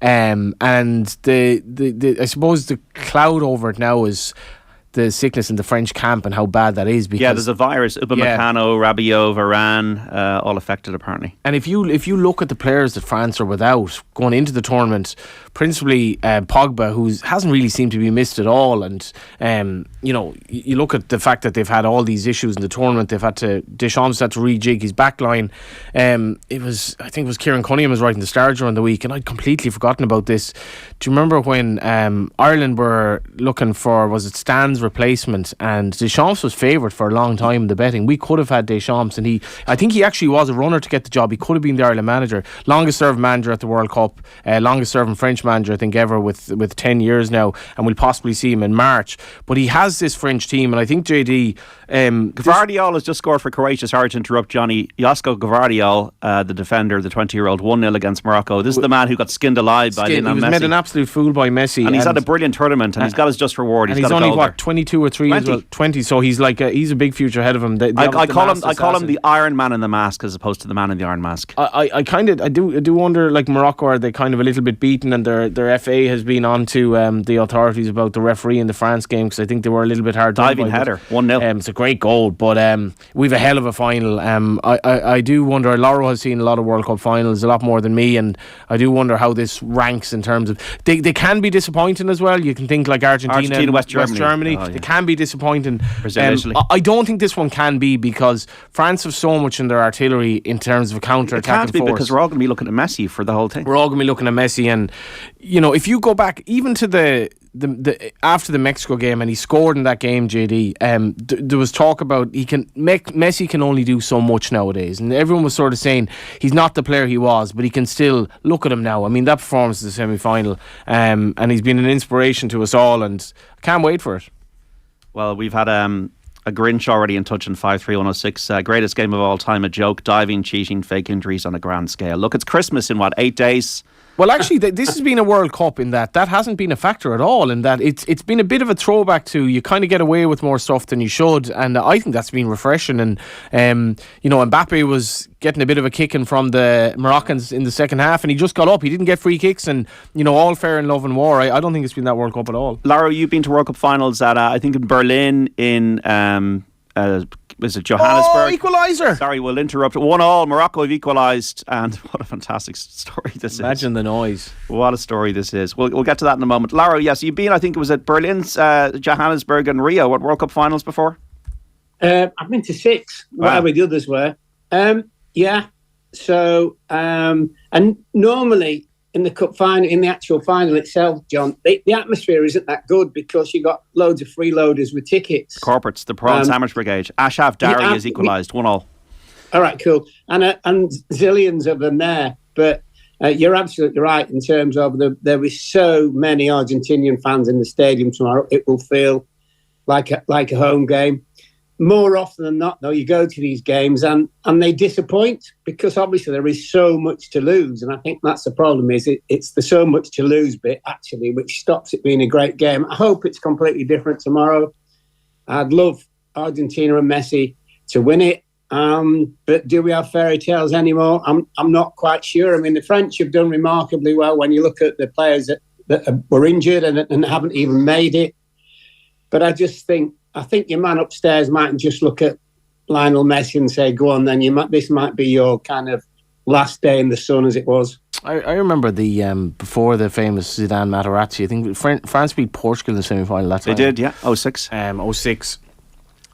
and the I suppose the cloud over it now is the sickness in the French camp and how bad that is. Because, there's a virus. Upamecano, Rabiot, Varane, all affected apparently. And if you look at the players that France are without going into the tournament, principally Pogba, who hasn't really seemed to be missed at all, and you look at the fact that they've had all these issues in the tournament. Deschamps had to rejig his backline. I think it was Kieran Cunningham was writing the Star during the week, and I'd completely forgotten about this. Do you remember when Ireland were looking for, was it Stan's replacement, and Deschamps was favoured for a long time in the betting? We could have had Deschamps, and I think he actually was a runner to get the job. He could have been the Ireland manager, longest serving manager at the World Cup, longest serving French manager I think ever with 10 years now, and we'll possibly see him in March. But he has this French team, and I think JD Gvardiol has just scored for Croatia. Sorry to interrupt, Johnny. Josko Gvardiol, the defender, the 20-year-old, 1-0 against Morocco. This is the man who got skinned alive by Lionel Messi. He was made an absolute fool by Messi, and he's had a brilliant tournament, and he's got his just reward. He's only 22 or 3 as well. 20. So he's he's a big future ahead of him. I call him the Iron Man in the mask as opposed to the man in the Iron Mask. I do wonder, like Morocco, are they kind of a little bit beaten, and their FA has been on to the authorities about the referee in the France game, because I think they were a little bit hard. Diving header, 1-0. It's a great goal, but we've a hell of a final. I do wonder. Lauro has seen a lot of World Cup finals, a lot more than me, and I do wonder how this ranks in terms of they can be disappointing as well. You can think like Argentina, West Germany. They can be disappointing. I don't think this one can be, because France have so much in their artillery in terms of counter-attacking force. Because we're all going to be looking at Messi for the whole thing. We're all going to be looking at Messi, and if you go back even to the after the Mexico game, and he scored in that game, JD, there was talk about Messi can only do so much nowadays, and everyone was sort of saying he's not the player he was, but he can still look at him now. I mean, that performance in the semi-final, and he's been an inspiration to us all, and I can't wait for it. Well, we've had a Grinch already in touch in 53106. Greatest game of all time, a joke, diving, cheating, fake injuries on a grand scale. Look, it's Christmas in 8 days? Well, actually, this has been a World Cup in that hasn't been a factor at all, in that it's been a bit of a throwback to, you kind of get away with more stuff than you should, and I think that's been refreshing. And Mbappe was getting a bit of a kicking from the Moroccans in the second half, and he just got up. He didn't get free kicks, and all fair in love and war. I don't think it's been that World Cup at all. Lara, you've been to World Cup finals at I think in Berlin, in was it Johannesburg? Equaliser. Sorry, we'll interrupt. 1-1. Morocco have equalised, and what a fantastic story this is. Imagine the noise. What a story this is. We'll get to that in a moment. Lara, yes, you've been, I think it was at Berlin's, Johannesburg and Rio. What World Cup finals before? I've been to 6. Wow. Whatever the others were. So, and normally in the cup final, in the actual final itself, John, the atmosphere isn't that good, because you got loads of freeloaders with tickets. Corporates, the Prawn Sandwich Brigade. Ashraf Dari has equalised 1-1. All right, cool. And zillions of them there. But you're absolutely right in terms of there were so many Argentinian fans in the stadium tomorrow. It will feel like a home game. More often than not, though, you go to these games and they disappoint, because obviously there is so much to lose. And I think that's the problem, is it's the so much to lose bit, actually, which stops it being a great game. I hope it's completely different tomorrow. I'd love Argentina and Messi to win it. But do we have fairy tales anymore? I'm not quite sure. I mean, the French have done remarkably well when you look at the players that were injured and haven't even made it. But I think your man upstairs might just look at Lionel Messi and say, go on then, this might be your kind of last day in the sun, as it was. I remember before the famous Zidane Materazzi, I think France beat Portugal in the semi-final that time. They did, yeah, 06. 06.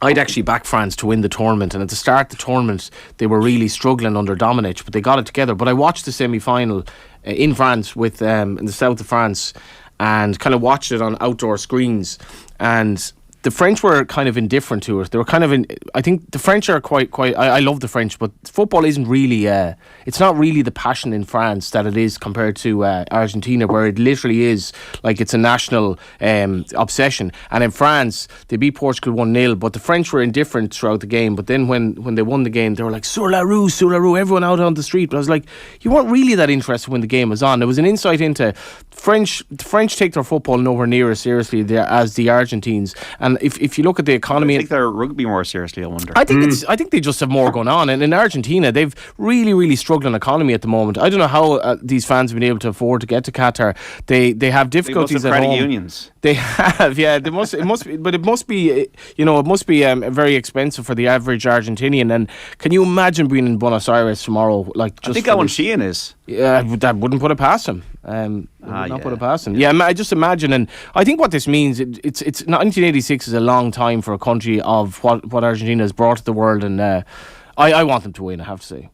I'd actually backed France to win the tournament, and at the start of the tournament they were really struggling under Dominic, but they got it together. But I watched the semi-final in France with in the south of France, and kind of watched it on outdoor screens, and the French were kind of indifferent to it. They were kind of I think the French are quite. I love the French, but football isn't really. It's not really the passion in France that it is compared to Argentina, where it literally is like it's a national obsession. And in France, they beat Portugal 1-0, but the French were indifferent throughout the game. But then when they won the game, they were like, sur la roue, everyone out on the street. But I was like, you weren't really that interested when the game was on. It was an insight into The French take their football nowhere near as seriously as the Argentines, and if you look at the economy, I take their rugby more seriously. I wonder. I think they just have more going on, and in Argentina they've really struggling economy at the moment. I don't know how these fans have been able to afford to get to Qatar. They have difficulties they must have at credit home. unions. They have, yeah. It must be, but it must be, very expensive for the average Argentinian. And can you imagine being in Buenos Aires tomorrow? Like, just I think Owen Sheehan is. Yeah, that wouldn't put it past him. Not put it past him. Yeah, I just imagine, and I think what this means, it's 1986 is a long time for a country of what Argentina has brought to the world, and I want them to win, I have to say.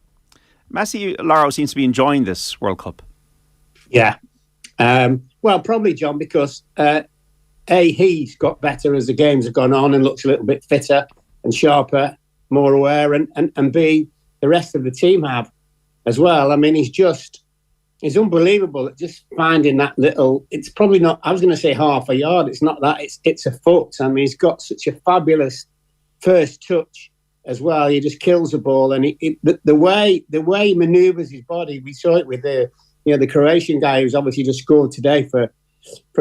Messi, Laro seems to be enjoying this World Cup. Yeah. Well, probably, John, because he's got better as the games have gone on and looks a little bit fitter and sharper, more aware, and B, the rest of the team have as well. I mean, he's unbelievable at just finding that little, it's probably not, I was going to say half a yard, it's not that, it's a foot. I mean, he's got such a fabulous first touch as well. He just kills the ball, and the way he manoeuvres his body, we saw it with the Croatian guy who's obviously just scored today for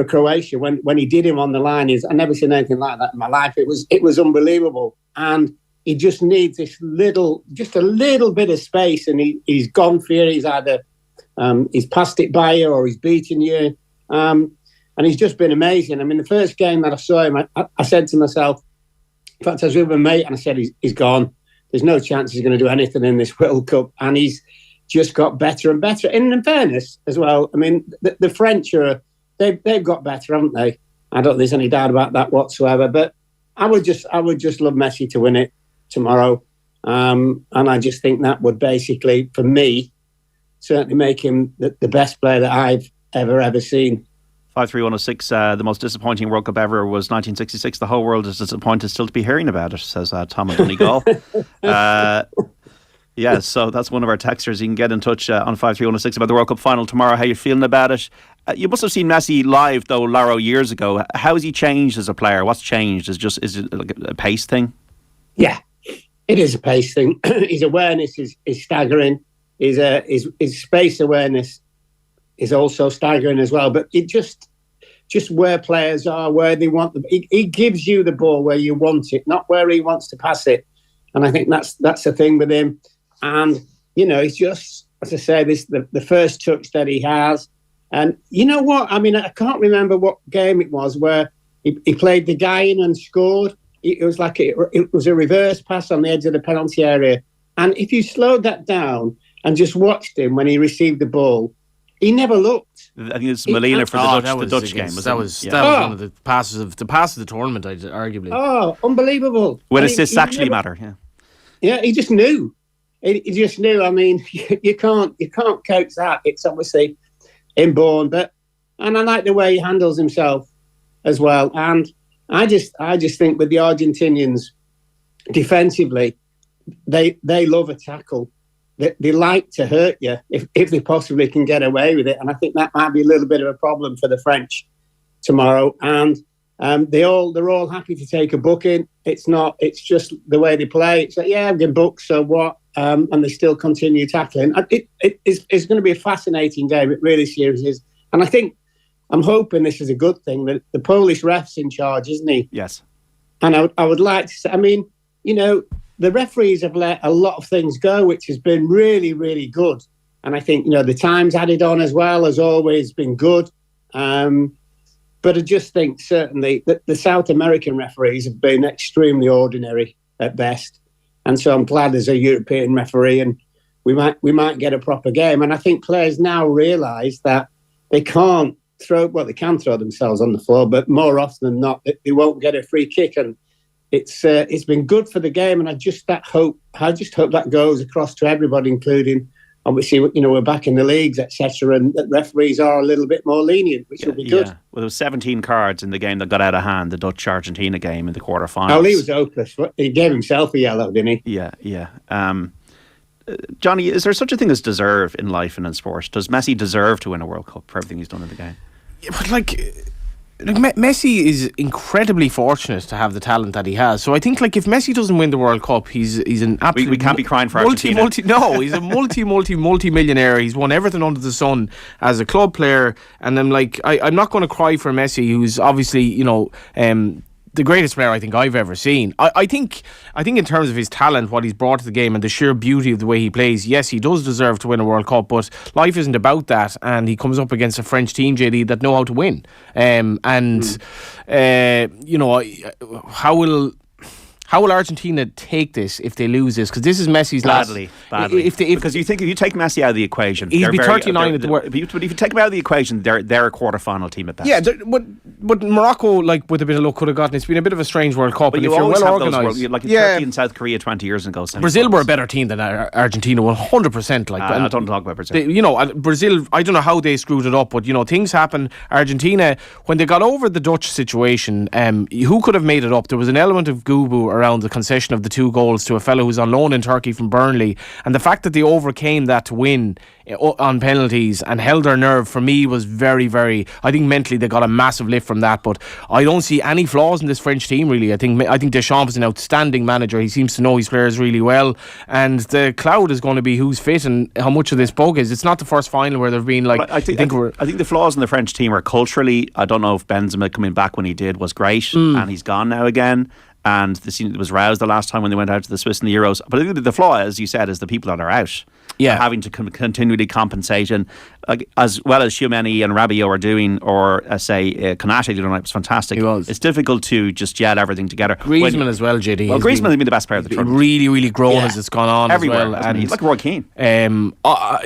Croatia. When he did him on the line, I've never seen anything like that in my life. It was unbelievable, and he just needs just a little bit of space, and he's gone for you. He's either he's passed it by you or he's beaten you, and he's just been amazing. I mean, the first game that I saw him, I said to myself, in fact, I was with my mate, and I said, he's gone. There's no chance he's going to do anything in this World Cup, and he's just got better and better. And in fairness as well, I mean, the French they've got better, haven't they? I don't think there's any doubt about that whatsoever. But I would just love Messi to win it tomorrow, and I just think that would basically, for me, certainly make him the best player that I've ever seen. 53106, the most disappointing World Cup ever was 1966. The whole world is disappointed still to be hearing about it, says Tom of Donegal. Yeah, so that's one of our texters. You can get in touch on 53106 about the World Cup final tomorrow. How you feeling about it? You must have seen Messi live, though, Laro, years ago. How has he changed as a player? What's changed? Is it like a pace thing? Yeah, it is a pace thing. His awareness is staggering. His space awareness is also staggering as well. But it just where players are, where they want them. He gives you the ball where you want it, not where he wants to pass it. And I think that's the thing with him. And, it's just, as I say, the first touch that he has. And you know what? I mean, I can't remember what game it was where he played the guy in and scored. It was like it was a reverse pass on the edge of the penalty area. And if you slowed that down and just watched him when he received the ball, he never looked. I think it's Molina for the Dutch game. That was one of the passes of the tournament, arguably. Oh, unbelievable! When assists actually matter, yeah. Yeah, he just knew. He just knew. I mean, you can't coach that. It's obviously inborn, and I like the way he handles himself as well. And I just think with the Argentinians defensively, they love a tackle. They like to hurt you if they possibly can get away with it. And I think that might be a little bit of a problem for the French tomorrow. And they're all happy to take a booking. It's just the way they play. It's like, yeah, I'm getting booked, so what? And they still continue tackling. It's going to be a fascinating game. It really seriously is. And I'm hoping this is a good thing. That the Polish ref's in charge, isn't he? Yes. And I would like to say, I mean, the referees have let a lot of things go, which has been really, really good. And I think, the time's added on as well has always been good. But I just think certainly that the South American referees have been extremely ordinary at best. And so I'm glad there's a European referee and we might get a proper game. And I think players now realise that they can throw themselves on the floor, but more often than not, they won't get a free kick. And it's been good for the game. And I just hope that goes across to everybody, including obviously, we're back in the leagues, etc., and that referees are a little bit more lenient, which will be good. Yeah. Well, there was 17 cards in the game that got out of hand, the Dutch-Argentina game in the quarterfinals. Oh, he was hopeless. He gave himself a yellow, didn't he? Yeah. Johnny, is there such a thing as deserve in life and in sport? Does Messi deserve to win a World Cup for everything he's done in the game? Yeah, but Look, Messi is incredibly fortunate to have the talent that he has. So I think, like, if Messi doesn't win the World Cup, he's an absolute... We can't be crying for Argentina. No, he's a multi-millionaire. He's won everything under the sun as a club player. And I'm like, I'm not going to cry for Messi, who's obviously, the greatest player I think I've ever seen. I think in terms of his talent, what he's brought to the game and the sheer beauty of the way he plays, yes, he does deserve to win a World Cup, but life isn't about that, and he comes up against a French team, JD, that know how to win. How will Argentina take this if they lose this? Because this is Messi's badly. Because if you take Messi out of the equation, he'd be 39 at the world. But if you take him out of the equation, they're a quarter-final team at best. Yeah, but Morocco, like, with a bit of luck, could have gotten. It's been a bit of a strange World Cup. But and you if you're always well have organised, those, like Turkey and South Korea 20 years ago. Brazil were a better team than Argentina, 100%. Like, I don't talk about Brazil. Brazil, I don't know how they screwed it up, but things happen. Argentina, when they got over the Dutch situation, who could have made it up? There was an element of goo-boo around the concession of the 2 goals to a fellow who's on loan in Turkey from Burnley, and the fact that they overcame that to win on penalties and held their nerve, for me, was very, very... I think mentally they got a massive lift from that, but I don't see any flaws in this French team, really. I think Deschamps is an outstanding manager. He seems to know his players really well, and the cloud is going to be who's fit and how much of this bug is. It's not the first final where they've been like... I think the flaws in the French team are culturally. I don't know if Benzema coming back when he did was great, and he's gone now again. And it was roused the last time when they went out to the Swiss and the Euros. But I think the flaw, as you said, is the people that are out. Yeah, having to continually compensate, and as well as Tchouameni and Rabiot are doing, or Konate the other night was fantastic. He was. It's difficult to just gel everything together. Griezmann as well, JD. Well, Griezmann has been the best player of the tournament. Really, really grown as it's gone on everywhere, as well. And he's like Roy Keane. I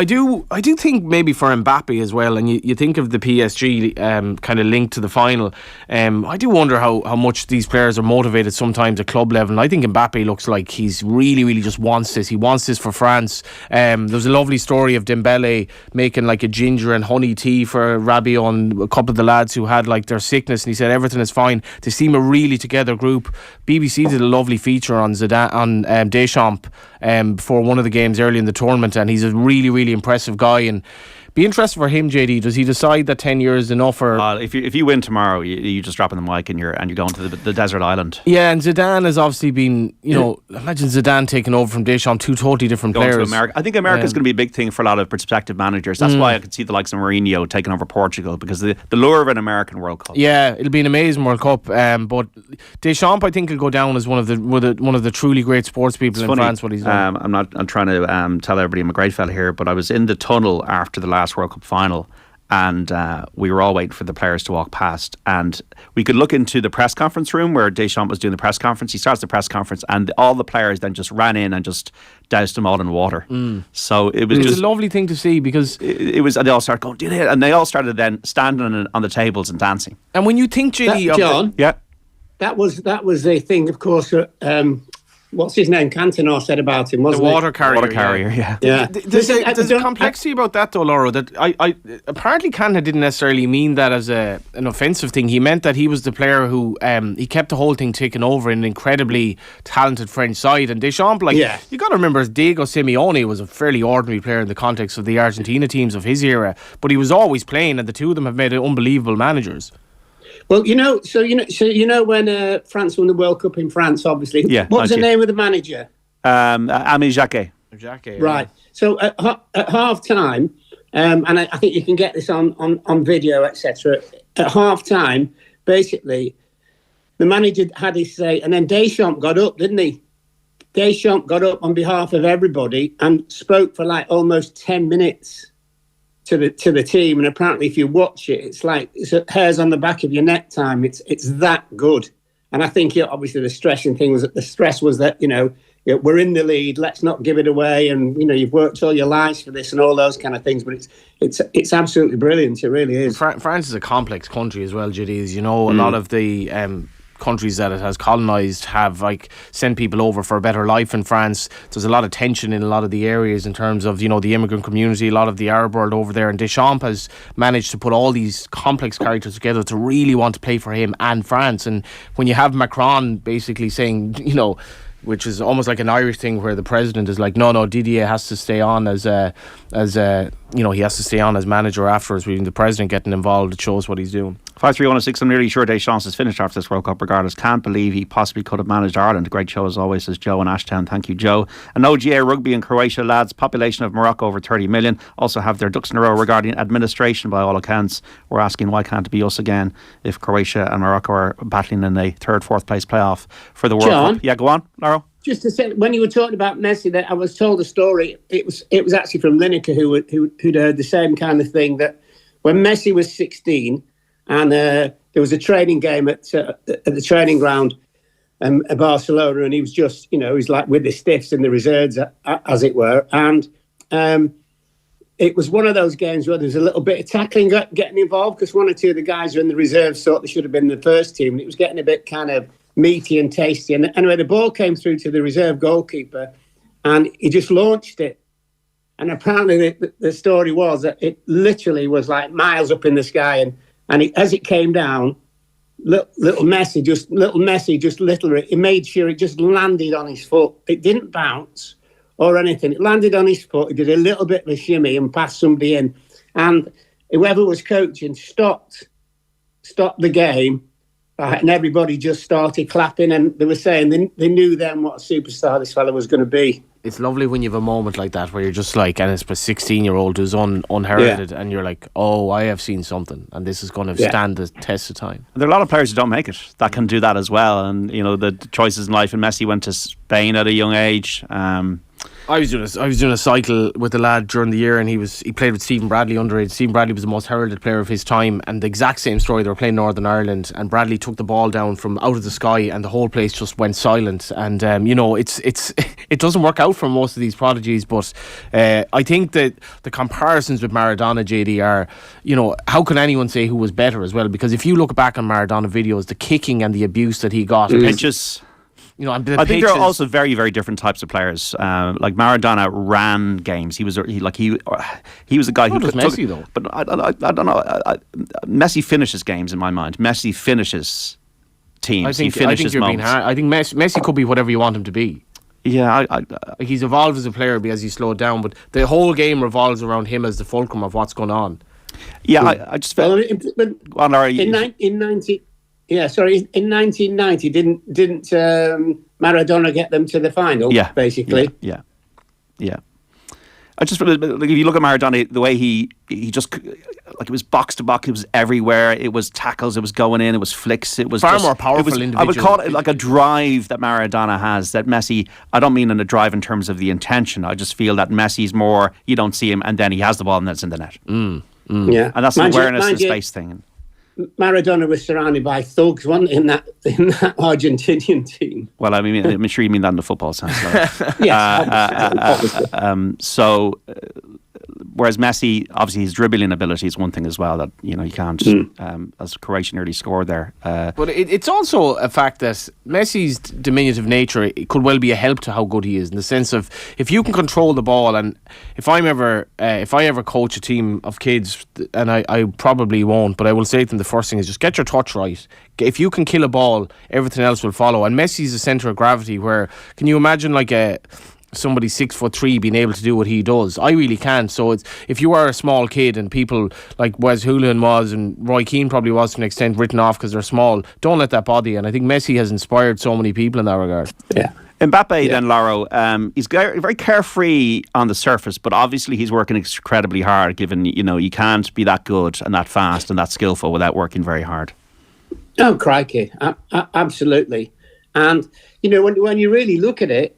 do think maybe for Mbappe as well, and you think of the PSG kind of linked to the final. I do wonder how much these players are motivated sometimes at club level. And I think Mbappe looks like he's really, really just wants this. He wants this for France. There was a lovely story of Dembele making like a ginger and honey tea for Rabiot and a couple of the lads who had like their sickness, and he said everything is fine. They seem a really together group. BBC did a lovely feature on Deschamps before one of the games early in the tournament, and he's a really, really impressive guy. And be interested for him, JD. Does he decide that 10 years is enough? Or if you win tomorrow, you just drop in the mic and you're going to the desert island. Yeah, and Zidane has obviously been, imagine Zidane taking over from Deschamps, 2 totally different going players. To America. I think America's going to be a big thing for a lot of prospective managers. That's why I could see the likes of Mourinho taking over Portugal, because the lure of an American World Cup. Yeah, it'll be an amazing World Cup. But Deschamps, I think, will go down as one of the truly great sports people in France. What he's done. I'm trying to tell everybody I'm a great fella here, but I was in the tunnel after the last World Cup final, and we were all waiting for the players to walk past, and we could look into the press conference room where Deschamps was doing the press conference. He starts the press conference, and all the players then just ran in and just doused them all in water. So it was a lovely thing to see, because it was, and they all started going, "Did it?" And they all started then standing on the tables and dancing. And when you think, JD, John, that was the thing, of course. What's his name? Cantona said about him, wasn't the it? water carrier, yeah. There's a complexity about that, though, Laura, that I apparently Cantona didn't necessarily mean that as an offensive thing. He meant that he was the player who he kept the whole thing ticking over in an incredibly talented French side. And Deschamps, you got to remember, Diego Simeone was a fairly ordinary player in the context of the Argentina teams of his era, but he was always playing, and the two of them have made unbelievable managers. Well, when France won the World Cup in France, obviously. Yeah, what was the name of the manager? Ami Jacquet. Right. So at half time, and I think you can get this on video, etc. At half time, basically, the manager had his say, and then Deschamps got up, didn't he? Deschamps got up on behalf of everybody and spoke for like almost 10 minutes. To the team, and apparently if you watch it, it's like it's hairs on the back of your neck time. It's that good. And I think obviously the stress was that we're in the lead, let's not give it away, and you've worked all your lives for this and all those kind of things. But it's absolutely brilliant. It really is. France is a complex country as well, Judy. As you know, a lot of the countries that it has colonised have sent people over for a better life in France. There's a lot of tension in a lot of the areas in terms of the immigrant community, a lot of the Arab world over there, and Deschamps has managed to put all these complex characters together to really want to play for him and France. And when you have Macron basically saying, which is almost like an Irish thing where the president is like, no, Didier has to stay on as he has to stay on as manager afterwards. With the president getting involved, it shows what he's doing. 5-3-1-6. I'm nearly sure Deschamps is finished after this World Cup regardless. Can't believe he possibly could have managed Ireland. Great show as always, says Joe in Ashtown. Thank you, Joe. And no GA rugby in Croatia, lads. Population of Morocco over 30 million. Also have their ducks in a row regarding administration by all accounts. We're asking why can't it be us again if Croatia and Morocco are battling in a 3rd, 4th place playoff for the World Cup. Yeah, go on, Laro. Just to say, when you were talking about Messi, that I was told a story. It was actually from Lineker who'd heard the same kind of thing, that when Messi was 16 and there was a training game at the training ground at Barcelona, and he was just, he was like with the stiffs and the reserves, as it were, and it was one of those games where there's a little bit of tackling getting involved, because one or two of the guys who are in the reserves thought they should have been in the first team, and it was getting a bit kind of meaty and tasty. And anyway, the ball came through to the reserve goalkeeper and he just launched it. And apparently the story was that it literally was like miles up in the sky. And as it came down, little Messi just literally, he made sure it just landed on his foot. It didn't bounce or anything. It landed on his foot. He did a little bit of a shimmy and passed somebody in. And whoever was coaching stopped the game. And everybody just started clapping, and they were saying they knew then what a superstar this fella was going to be. It's lovely when you have a moment like that where you're just like, and it's a 16-year-old who's unheralded, and you're like, oh, I have seen something, and this is going to stand the test of time. There are a lot of players who don't make it that can do that as well, and the choices in life. And Messi went to Spain at a young age. I was doing a cycle with the lad during the year, and he played with Stephen Bradley underage. Stephen Bradley was the most heralded player of his time, and the exact same story. They were playing Northern Ireland, and Bradley took the ball down from out of the sky, and the whole place just went silent. And it doesn't work out for most of these prodigies, but I think that the comparisons with Maradona, JD, are, how can anyone say who was better as well? Because if you look back on Maradona videos, the kicking and the abuse that he got, pitches. I think there are also very, very different types of players. Like Maradona ran games. He was a guy who took Messi though. But I don't know. Messi finishes games in my mind. Messi finishes teams. He finishes moments. I think Messi could be whatever you want him to be. Yeah, he's evolved as a player because he's slowed down, but the whole game revolves around him as the fulcrum of what's going on. Yeah, I just felt. In 1990, didn't Maradona get them to the final? Yeah, basically. Yeah. I just if you look at Maradona, the way he just, like, it was box to box, it was everywhere. It was tackles, it was going in, it was flicks, it was far more powerful individual. I would call it like a drive that Maradona has. That Messi, I don't mean in a drive in terms of the intention. I just feel that Messi's more, you don't see him, and then he has the ball and it's in the net. Yeah, and that's an awareness and space thing. Maradona was surrounded by thugs, wasn't in that Argentinian team. Well, I mean, I'm sure you mean that in the football sense. Yes, obviously. Whereas Messi, obviously, his dribbling ability is one thing as well that you can't. As Croatia nearly scored there. But it's also a fact that Messi's diminutive nature, it could well be a help to how good he is, in the sense of, if you can control the ball, and if I ever coach a team of kids, and I probably won't, but I will say to them, the first thing is just get your touch right. If you can kill a ball, everything else will follow. And Messi's a centre of gravity. Where can you imagine somebody 6'3" being able to do what he does? I really can't. So if you are a small kid, and people like Wes Hoolahan was, and Roy Keane probably was to an extent, written off because they're small, don't let that bother you. And I think Messi has inspired so many people in that regard. Yeah. Mbappe then, Laro, he's very carefree on the surface, but obviously he's working incredibly hard, given you can't be that good and that fast and that skillful without working very hard. Oh, crikey. Absolutely. And when you really look at it,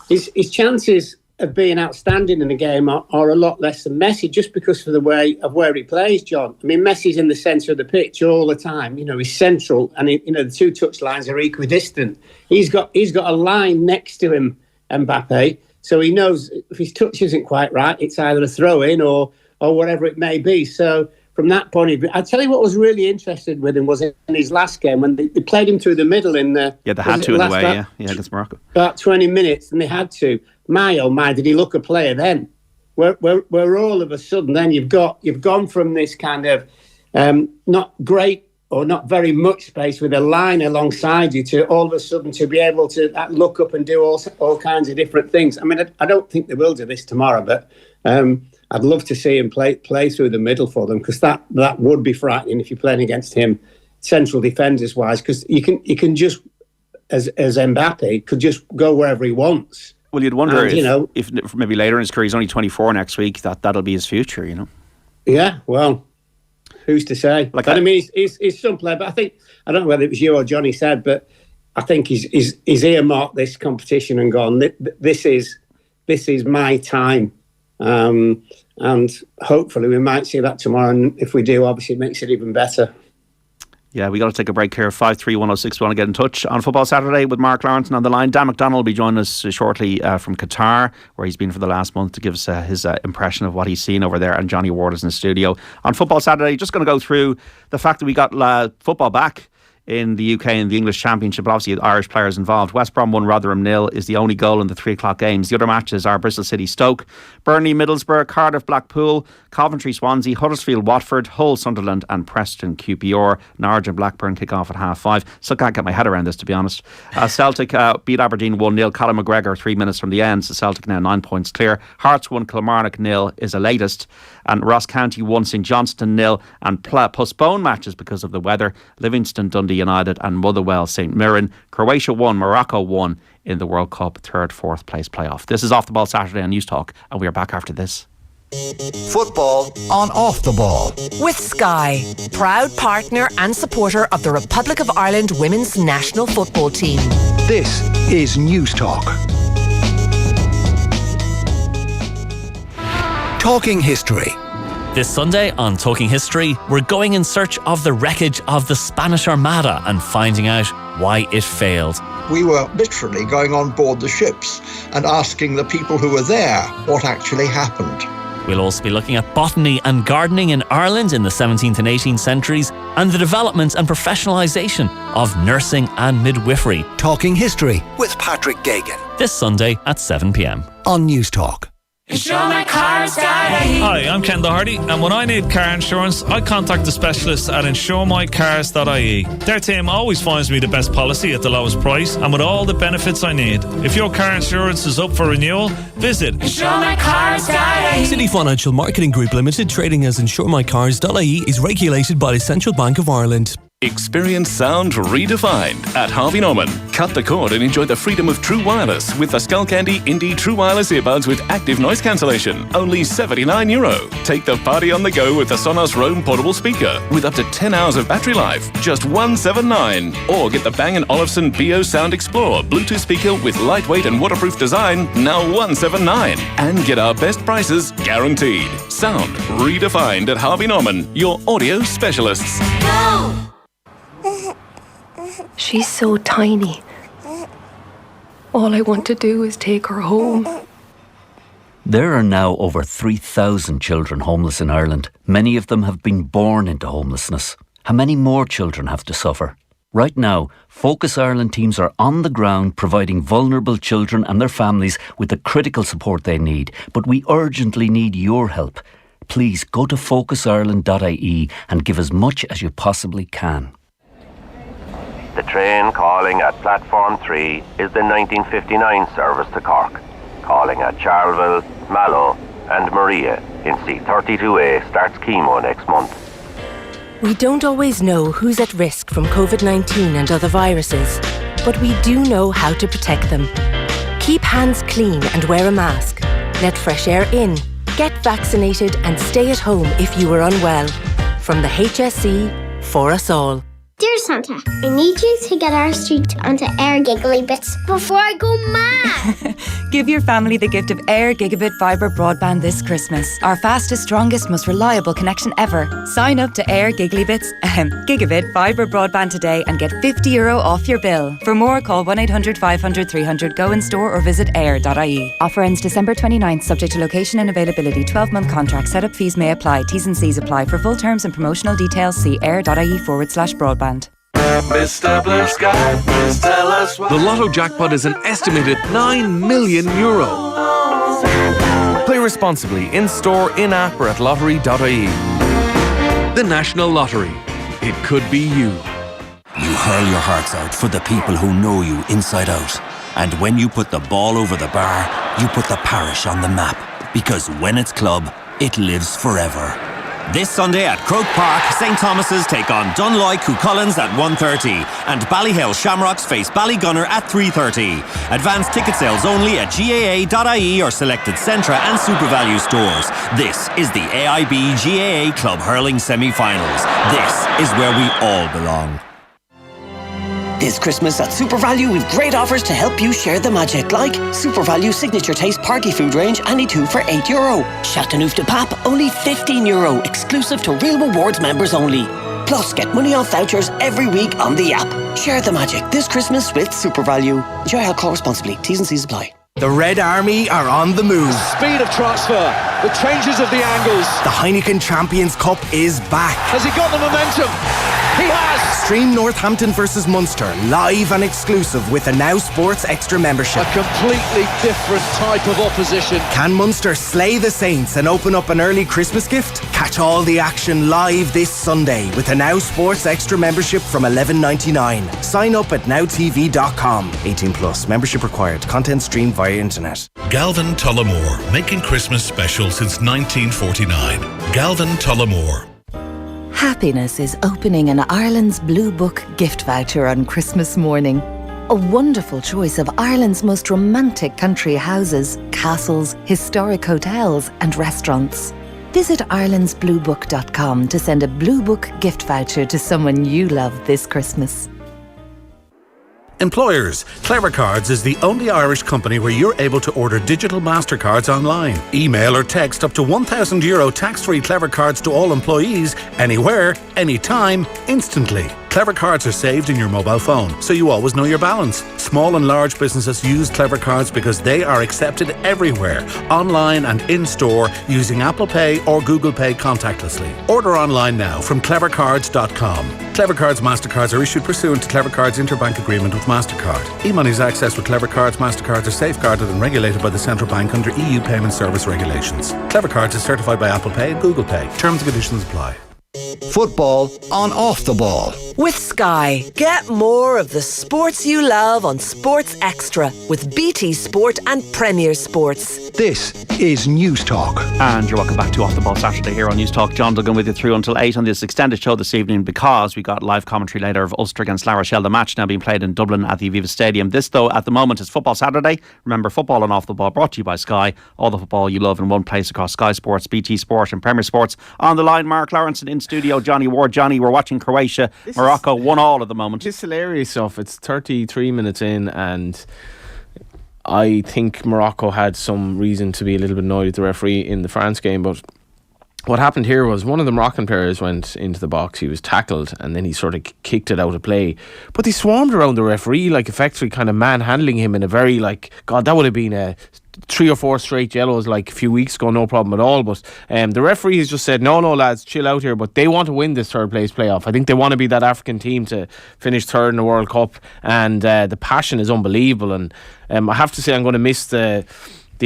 his chances of being outstanding in a game are a lot less than Messi, just because of the way of where he plays, John. I mean, Messi's in the centre of the pitch all the time. He's central, and the two touch lines are equidistant. He's got a line next to him, Mbappe, so he knows if his touch isn't quite right, it's either a throw in or whatever it may be. So from that point of view, I tell you what was really interesting with him was in his last game, when they played him through the middle in the they had to in a way, against Morocco. About 20 minutes, and they had to. My oh my, did he look a player then? Where all of a sudden then you've gone from this kind of not great or not very much space with a line alongside you to all of a sudden to be able to look up and do all kinds of different things. I mean, I don't think they will do this tomorrow, but I'd love to see him play through the middle for them, because that would be frightening if you're playing against him, central defenders wise, because you can just, as Mbappe, could just go wherever he wants. Well, you'd wonder if maybe later in his career, he's only 24 next week, that'll be his future, you know. Yeah, well, who's to say? But I mean, he's some player. But I don't know whether it was you or Johnny said, but I think he's earmarked this competition and gone, this is my time. And hopefully we might see that tomorrow. And if we do, obviously it makes it even better. Yeah, we got to take a break here. 53106. We want to get in touch on Football Saturday with Mark Lawrenson on the line. Dan McDonnell will be joining us shortly from Qatar, where he's been for the last month, to give us his impression of what he's seen over there. And Johnny Ward is in the studio. On Football Saturday, just going to go through the fact that we got football back in the UK in the English Championship. Obviously, Irish players involved. West Brom 1, Rotherham 0 is the only goal in the 3 o'clock games. The other matches are Bristol City Stoke, Burnley Middlesbrough, Cardiff Blackpool, Coventry Swansea, Huddersfield Watford, Hull Sunderland and Preston QPR. Norwich and Blackburn kick off at 5:30. Still can't get my head around this, to be honest. Celtic beat Aberdeen 1-0. Colin McGregor 3 minutes from the end, so Celtic now 9 points clear. Hearts 1, Kilmarnock 0 is the latest, and Ross County 1, St Johnstone 0, and postponed matches because of the weather. Livingston, Dundee United and Motherwell St Mirren. Croatia 1, Morocco 1 in the World Cup 3rd-4th place playoff. This is Off the Ball Saturday on News Talk, and we are back after this. Football on Off the Ball with Sky, proud partner and supporter of the Republic of Ireland women's national football team. This is News Talk. Talking History. This Sunday on Talking History, we're going in search of the wreckage of the Spanish Armada and finding out why it failed. We were literally going on board the ships and asking the people who were there what actually happened. We'll also be looking at botany and gardening in Ireland in the 17th and 18th centuries and the development and professionalisation of nursing and midwifery. Talking History with Patrick Gagan. This Sunday at 7 p.m. on News Talk. Hi, I'm Ken Doherty, and when I need car insurance, I contact the specialists at insuremycars.ie. Their team always finds me the best policy at the lowest price and with all the benefits I need. If your car insurance is up for renewal, visit insuremycars.ie. City Financial Marketing Group Limited, trading as insuremycars.ie, is regulated by the Central Bank of Ireland. Experience sound redefined at Harvey Norman. Cut the cord and enjoy the freedom of true wireless with the Skullcandy Indie True Wireless earbuds with active noise cancellation. Only €79. Take the party on the go with the Sonos Roam portable speaker with up to 10 hours of battery life. Just $179. Or get the Bang & Olufsen BO Sound Explorer Bluetooth speaker with lightweight and waterproof design, now $179. And get our best prices guaranteed. Sound redefined at Harvey Norman, your audio specialists. No! She's so tiny. All I want to do is take her home. There are now over 3,000 children homeless in Ireland. Many of them have been born into homelessness. How many more children have to suffer? Right now, Focus Ireland teams are on the ground providing vulnerable children and their families with the critical support they need. But we urgently need your help. Please go to focusireland.ie and give as much as you possibly can. The train calling at Platform 3 is the 1959 service to Cork. Calling at Charleville, Mallow and Maria in C32A starts chemo next month. We don't always know who's at risk from COVID-19 and other viruses, but we do know how to protect them. Keep hands clean and wear a mask. Let fresh air in. Get vaccinated and stay at home if you are unwell. From the HSE, for us all. Dear Santa, I need you to get our street onto Air Giggly Bits before I go mad. Give your family the gift of Air Gigabit Fibre Broadband this Christmas. Our fastest, strongest, most reliable connection ever. Sign up to Air Giggly Bits, Gigabit Fibre Broadband today and get €50 off your bill. For more, call 1800 500 300, go in store or visit air.ie. Offer ends December 29th, subject to location and availability. 12-month contract. Setup fees may apply. T's and C's apply. For full terms and promotional details, see air.ie/broadband. Mr. Blue Sky, please tell us what. The Lotto jackpot is an estimated €9 million. Play responsibly in store, in app or at lottery.ie. The National Lottery. It could be you. You hurl your hearts out for the people who know you inside out. And when you put the ball over the bar, you put the parish on the map. Because when it's club, it lives forever. This Sunday at Croke Park, St Thomas's take on Dunloy Cucullins at 1:30 and Ballyhale Shamrocks face Ballygunner at 3:30. Advanced ticket sales only at gaa.ie or selected Centra and SuperValue stores. This is the AIB GAA Club Hurling Semi-Finals. This is where we all belong. This Christmas at SuperValue we've great offers to help you share the magic, like SuperValue Signature Taste Party Food Range, any two for €8. Chateauneuf de Pape, only €15, exclusive to Real Rewards members only. Plus, get money off vouchers every week on the app. Share the magic this Christmas with SuperValue. Enjoy alcohol responsibly. T's and C's apply. The Red Army are on the move. Speed of transfer, the changes of the angles. The Heineken Champions Cup is back. Has he got the momentum? He has! Stream Northampton versus Munster live and exclusive with a Now Sports Extra membership. A completely different type of opposition. Can Munster slay the Saints and open up an early Christmas gift? Catch all the action live this Sunday with a Now Sports Extra membership from $11.99. Sign up at nowtv.com. 18 plus. Membership required. Content streamed via internet. Galvin Tullamore, making Christmas special since 1949. Galvin Tullamore. Happiness is opening an Ireland's Blue Book gift voucher on Christmas morning. A wonderful choice of Ireland's most romantic country houses, castles, historic hotels and restaurants. Visit irelandsbluebook.com to send a Blue Book gift voucher to someone you love this Christmas. Employers, Clever Cards is the only Irish company where you're able to order digital MasterCards online. Email or text up to €1,000 tax-free Clever Cards to all employees, anywhere, anytime, instantly. Clever Cards are saved in your mobile phone, so you always know your balance. Small and large businesses use Clever Cards because they are accepted everywhere, online and in-store, using Apple Pay or Google Pay contactlessly. Order online now from clevercards.com. Clever Cards MasterCards are issued pursuant to Clever Cards interbank agreement with MasterCard. E-money's accessed with Clever Cards MasterCards are safeguarded and regulated by the Central Bank under EU Payment Service regulations. Clever Cards is certified by Apple Pay and Google Pay. Terms and conditions apply. Football on Off the Ball. With Sky, get more of the sports you love on Sports Extra with BT Sport and Premier Sports. This is News Talk. And you're welcome back to Off the Ball Saturday here on News Talk. John Duggan with you through until 8 on this extended show this evening because we got live commentary later of Ulster against La Rochelle. The match now being played in Dublin at the Aviva Stadium. This, though, at the moment is Football Saturday. Remember, Football on Off the Ball brought to you by Sky. All the football you love in one place across Sky Sports, BT Sport and Premier Sports. On the line, Mark Lawrenson in studio. Johnny Ward. Johnny, we're watching Croatia. Morocco 1-1 at the moment. It's hilarious stuff. It's 33 minutes in and I think Morocco had some reason to be a little bit annoyed at the referee in the France game, but what happened here was one of the Moroccan players went into the box, he was tackled and then he sort of kicked it out of play, but they swarmed around the referee, like effectively kind of manhandling him in a very God, that would have been a 3 or 4 straight yellows like a few weeks ago, no problem at all. But the referee has just said, no lads, chill out here. But they want to win this third place playoff. I think they want to be that African team to finish third in the World Cup, and the passion is unbelievable. And I have to say I'm going to miss the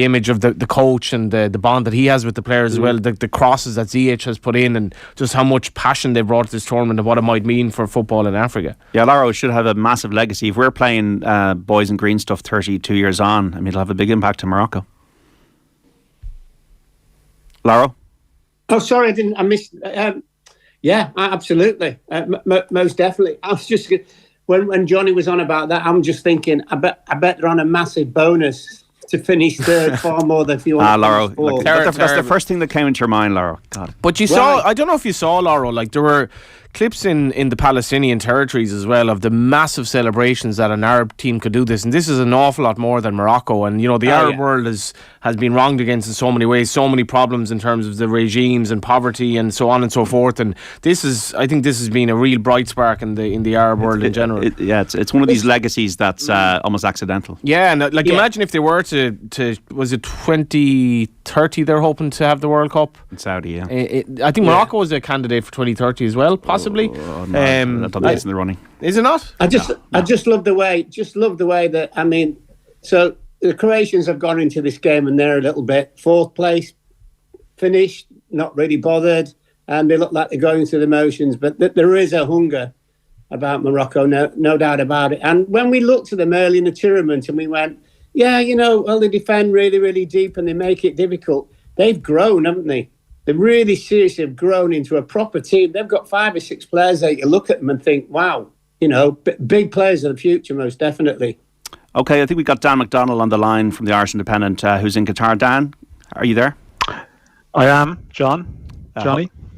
image of the coach and the bond that he has with the players as well, the crosses that ZH has put in and just how much passion they brought to this tournament and what it might mean for football in Africa. Yeah, Laro should have a massive legacy. If we're playing boys in green stuff 32 years on, I mean, it'll have a big impact to Morocco. Laro? Oh, sorry, I missed. Yeah, absolutely. Most definitely. I was just, when Johnny was on about that, I'm just thinking, I bet they're on a massive bonus to finish third, far more than if you want Laro, to finish that's the first thing that came into your mind, Laro. God. But you saw, I don't know if you saw, Laro, there were clips in the Palestinian territories as well of the massive celebrations that an Arab team could do this, and this is an awful lot more than Morocco. And the Arab world has been wronged against in so many ways, so many problems in terms of the regimes and poverty and so on and so forth. And I think this has been a real bright spark in the Arab world in general. It's one of these legacies that's almost accidental. Yeah, and imagine if they were to was it 2030 they're hoping to have the World Cup in Saudi. Yeah, I think Morocco is a candidate for 2030 as well, possibly. No, that's in the running. Is it not? I just love the way that, I mean, so the Croatians have gone into this game and they're a little bit fourth place, finished, not really bothered, and they look like they're going through the motions, but there is a hunger about Morocco, no doubt about it. And when we looked at them early in the tournament and we went, yeah, they defend really, really deep and they make it difficult. They've grown, haven't they? they really seriously have grown into a proper team. They've got 5 or 6 players that you look at them and think, wow, big players of the future, most definitely. Okay, I think we've got Dan McDonnell on the line from the Irish Independent, who's in Qatar. Dan, are you there? I am, Johnny.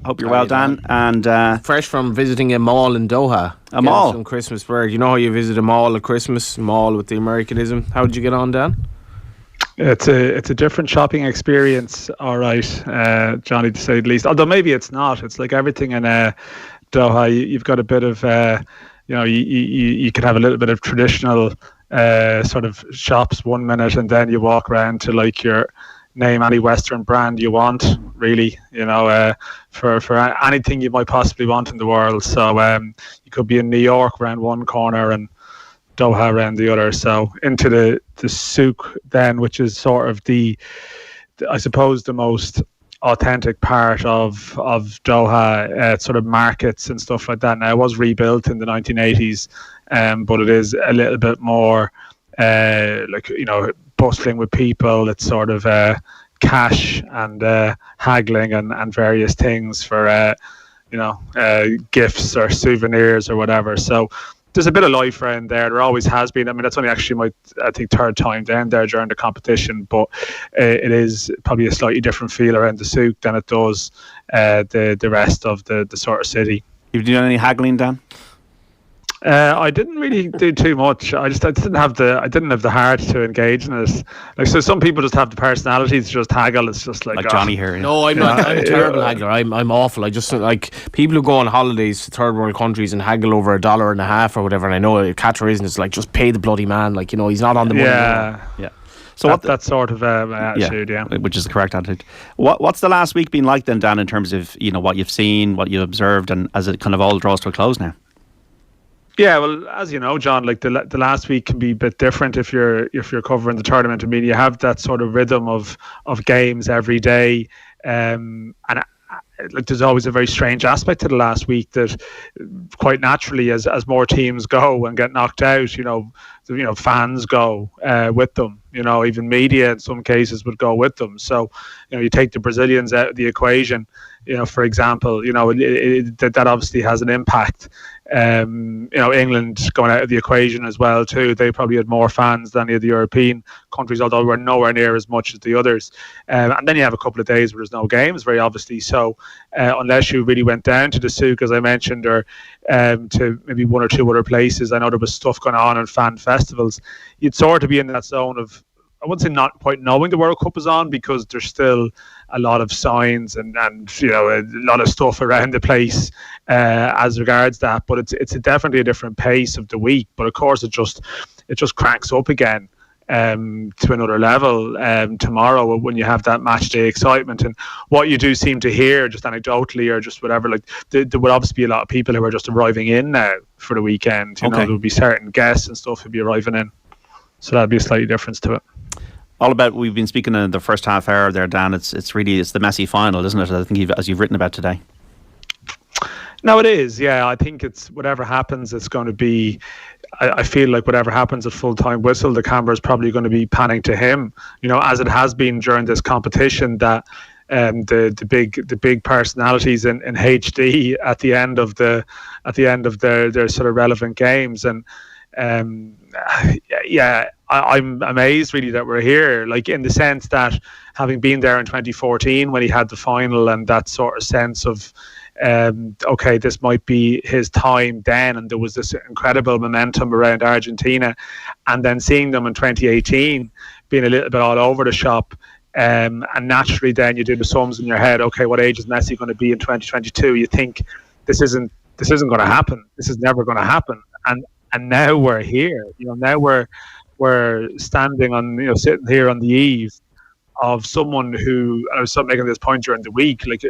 Hope you're well, Dan. And fresh from visiting a mall in Doha. A mall? Some Christmas bread. You know how you visit a mall at Christmas? Mall with the Americanism. How did you get on, Dan? It's a different shopping experience, all right, Johnny, to say the least. Although maybe it's not. It's like everything in Doha. You've got a bit of, you can have a little bit of traditional sort of shops 1 minute, and then you walk around to like your name any Western brand you want, really, for anything you might possibly want in the world. So you could be in New York around one corner and Doha around the other. So into the souk then, which is sort of I suppose the most authentic part of Doha, sort of markets and stuff like that. Now it was rebuilt in the 1980s, but it is a little bit more bustling with people. It's sort of cash and haggling and various things for gifts or souvenirs or whatever. So there's a bit of life around there. There always has been. I mean, that's only actually my 3rd time down there during the competition, but it is probably a slightly different feel around the souk than it does the rest of the sort of city. You've done any haggling, Dan? I didn't really do too much. I didn't have the heart to engage in it. Like, so some people just have the personality to just haggle. It's just like Johnny here. No, I'm not. I'm a terrible haggler. I'm awful. I just like people who go on holidays to third world countries and haggle over $1.50 or whatever. And I know Qatar isn't. It's like, just pay the bloody man. Like, he's not on the money. Yeah. So that sort of attitude, yeah, which is the correct attitude. What's the last week been like then, Dan, in terms of what you've seen, what you observed, and as it kind of all draws to a close now? Yeah, well, as you know, John, like the last week can be a bit different if you're covering the tournament. I mean, you have that sort of rhythm of games every day, and like there's always a very strange aspect to the last week that quite naturally, as more teams go and get knocked out, fans go with them. Even media in some cases would go with them. So, you take the Brazilians out of the equation, for example, that obviously has an impact. England going out of the equation as well too. They probably had more fans than any of the European countries, although we're nowhere near as much as the others. And then you have a couple of days where there's no games, very obviously. So unless you really went down to the souk, as I mentioned, or to maybe one or two other places, I know there was stuff going on and fan festivals, you'd sort of be in that zone of, I wouldn't say not quite knowing the World Cup is on, because there's still a lot of signs and a lot of stuff around the place as regards that. But it's definitely a different pace of the week. But of course, it just cranks up again to another level tomorrow when you have that match day excitement. And what you do seem to hear, just anecdotally or just whatever, like there would obviously be a lot of people who are just arriving in now for the weekend. There would be certain guests and stuff who'd be arriving in. So that'd be a slight difference to it. All about, we've been speaking in the first half hour there, Dan. It's the Messi final, isn't it? I think as you've written about today. No, it is. Yeah, I think it's whatever happens. It's going to be. I feel like whatever happens at full time whistle, the camera is probably going to be panning to him. As it has been during this competition. That the big personalities in HD at the end of their sort of relevant games. And I'm amazed really that we're here, like in the sense that having been there in 2014 when he had the final, and that sort of sense of okay, this might be his time then, and there was this incredible momentum around Argentina, and then seeing them in 2018 being a little bit all over the shop, and naturally then you do the sums in your head. Okay, what age is Messi going to be in 2022? You think this isn't going to happen. This is never going to happen. And now we're here. Now we're standing on, sitting here on the eve of someone who, I was making this point during the week, like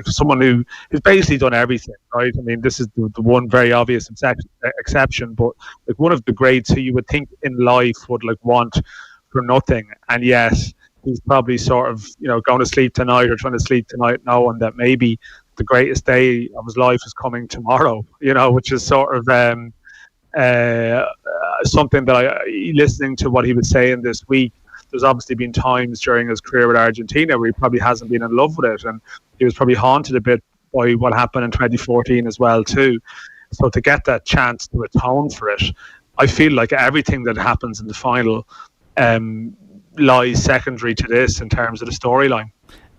someone who's basically done everything, right? I mean, this is the one very obvious exception, but like one of the greats who you would think in life would want for nothing, and yet he's probably sort of, going to sleep tonight or trying to sleep tonight knowing that maybe the greatest day of his life is coming tomorrow, which is sort of something that listening to what he was saying this week, there's obviously been times during his career with Argentina where he probably hasn't been in love with it, and he was probably haunted a bit by what happened in 2014 as well too. So to get that chance to atone for it, I feel like everything that happens in the final lies secondary to this in terms of the storyline.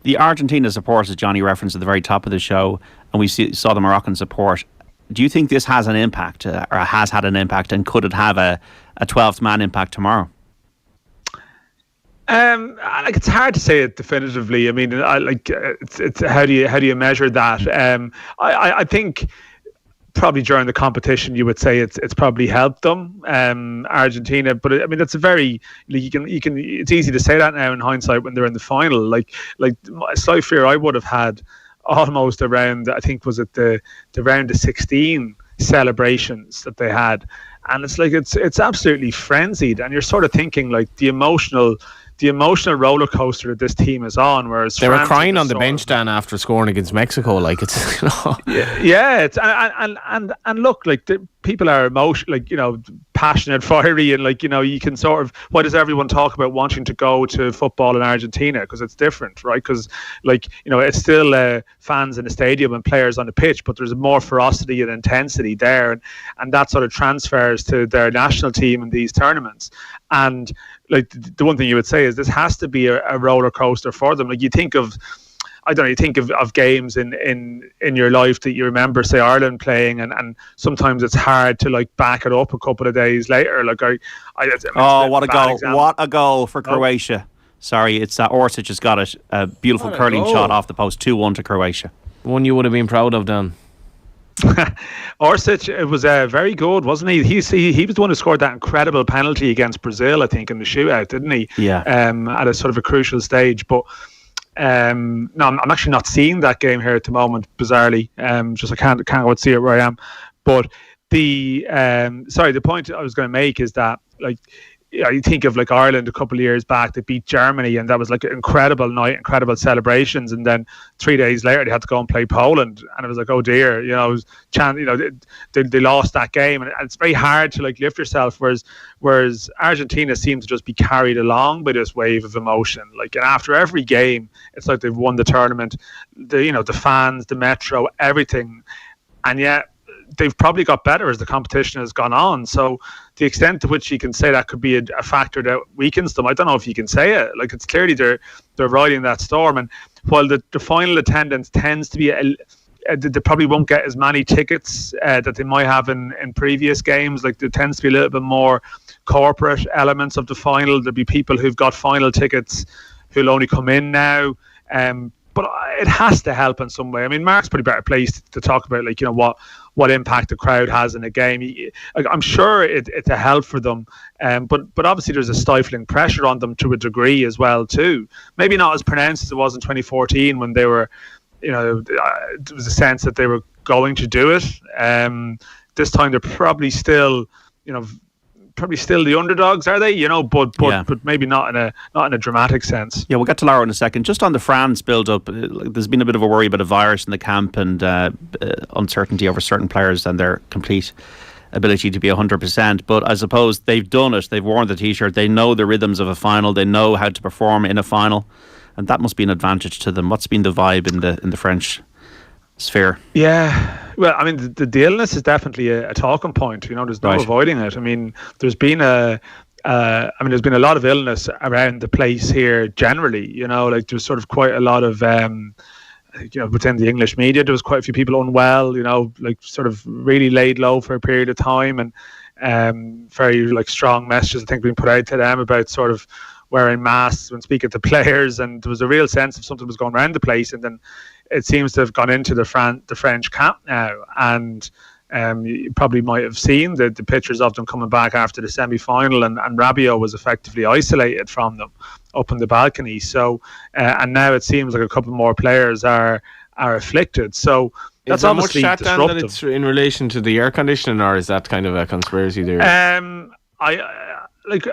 The Argentina support, as Johnny referenced at the very top of the show, and we saw the Moroccan support. Do you think this has an impact, or has had an impact, and could it have a 12th man impact tomorrow? Like, it's hard to say it definitively. I mean, it's how do you measure that? I think probably during the competition you would say it's probably helped them, Argentina. But I mean, that's a very, you can it's easy to say that now in hindsight when they're in the final. Like a slight fear I would have had almost around, I think, was it the round of 16 celebrations that they had, and it's like it's absolutely frenzied, and you're sort of thinking like the emotional roller coaster that this team is on. Whereas they were crying on the bench, Dan, after scoring against Mexico. Like, it's, you know. Yeah, it's and look, like, the people are emotional, like, you know, passionate, fiery, and, like, you know, you can sort of, why does everyone talk about wanting to go to football in Argentina? Because it's different, right? Because, like, you know, it's still fans in the stadium and players on the pitch, but there's more ferocity and intensity there, and that sort of transfers to their national team in these tournaments. And, like, the one thing you would say is this has to be a roller coaster for them. Like, you think of, I don't know, you think of games in your life that you remember, say, Ireland playing, and sometimes it's hard to, like, back it up a couple of days later. Like, what a goal! Example. What a goal for Croatia. Sorry, it's Orsic has got it. A beautiful curling shot off the post, 2-1 to Croatia. One you would have been proud of, Dan. Orsic, it was very good, wasn't he? He was the one who scored that incredible penalty against Brazil, I think, in the shootout, didn't he? Yeah. At a sort of a crucial stage. But no, I'm actually not seeing that game here at the moment, bizarrely. Just I can't go see it where I am. But the point I was going to make is that, like, you think of, like, Ireland a couple of years back, they beat Germany, and that was like an incredible night, incredible celebrations, and then 3 days later they had to go and play Poland, and it was like, oh dear, you know, they lost that game, and it's very hard to, like, lift yourself, whereas Argentina seems to just be carried along by this wave of emotion. Like, and after every game, it's like they've won the tournament, the fans, the metro, everything, and yet they've probably got better as the competition has gone on. So the extent to which you can say that could be a factor that weakens them, I don't know if you can say it. Like, it's clearly they're riding that storm. And while the final attendance tends to be, they probably won't get as many tickets that they might have in previous games. Like, there tends to be a little bit more corporate elements of the final. There'll be people who've got final tickets who'll only come in now. But it has to help in some way. I mean, Mark's pretty better placed to talk about, like, you know, what impact the crowd has in a game. I'm sure it's a help for them, but obviously there's a stifling pressure on them to a degree as well too. Maybe not as pronounced as it was in 2014 when they were, you know, there was a sense that they were going to do it. This time they're probably still, you know, the underdogs, are they? You know, but maybe not in a dramatic sense. Yeah, we'll get to Lara in a second. Just on the France build-up, there's been a bit of a worry about a virus in the camp and uncertainty over certain players and their complete ability to be 100%. But I suppose they've done it. They've worn the T-shirt. They know the rhythms of a final. They know how to perform in a final, and that must be an advantage to them. What's been the vibe in the French sphere? Yeah, well, I mean, the illness is definitely a talking point. You know, there's no avoiding it. I mean, there's been a lot of illness around the place here generally. You know, like, there's sort of quite a lot of you know, within the English media, there was quite a few people unwell. You know, like, sort of really laid low for a period of time, and very, like, strong messages I think being put out to them about sort of wearing masks when speaking to players, and there was a real sense of something was going around the place, and then it seems to have gone into the French camp now, and you probably might have seen the pictures of them coming back after the semi-final, and Rabiot was effectively isolated from them up on the balcony. So, and now it seems like a couple more players are afflicted. So that's obviously disruptive. Is there much chat, Dan, that it's in relation to the air conditioning, or is that kind of a conspiracy theory? like,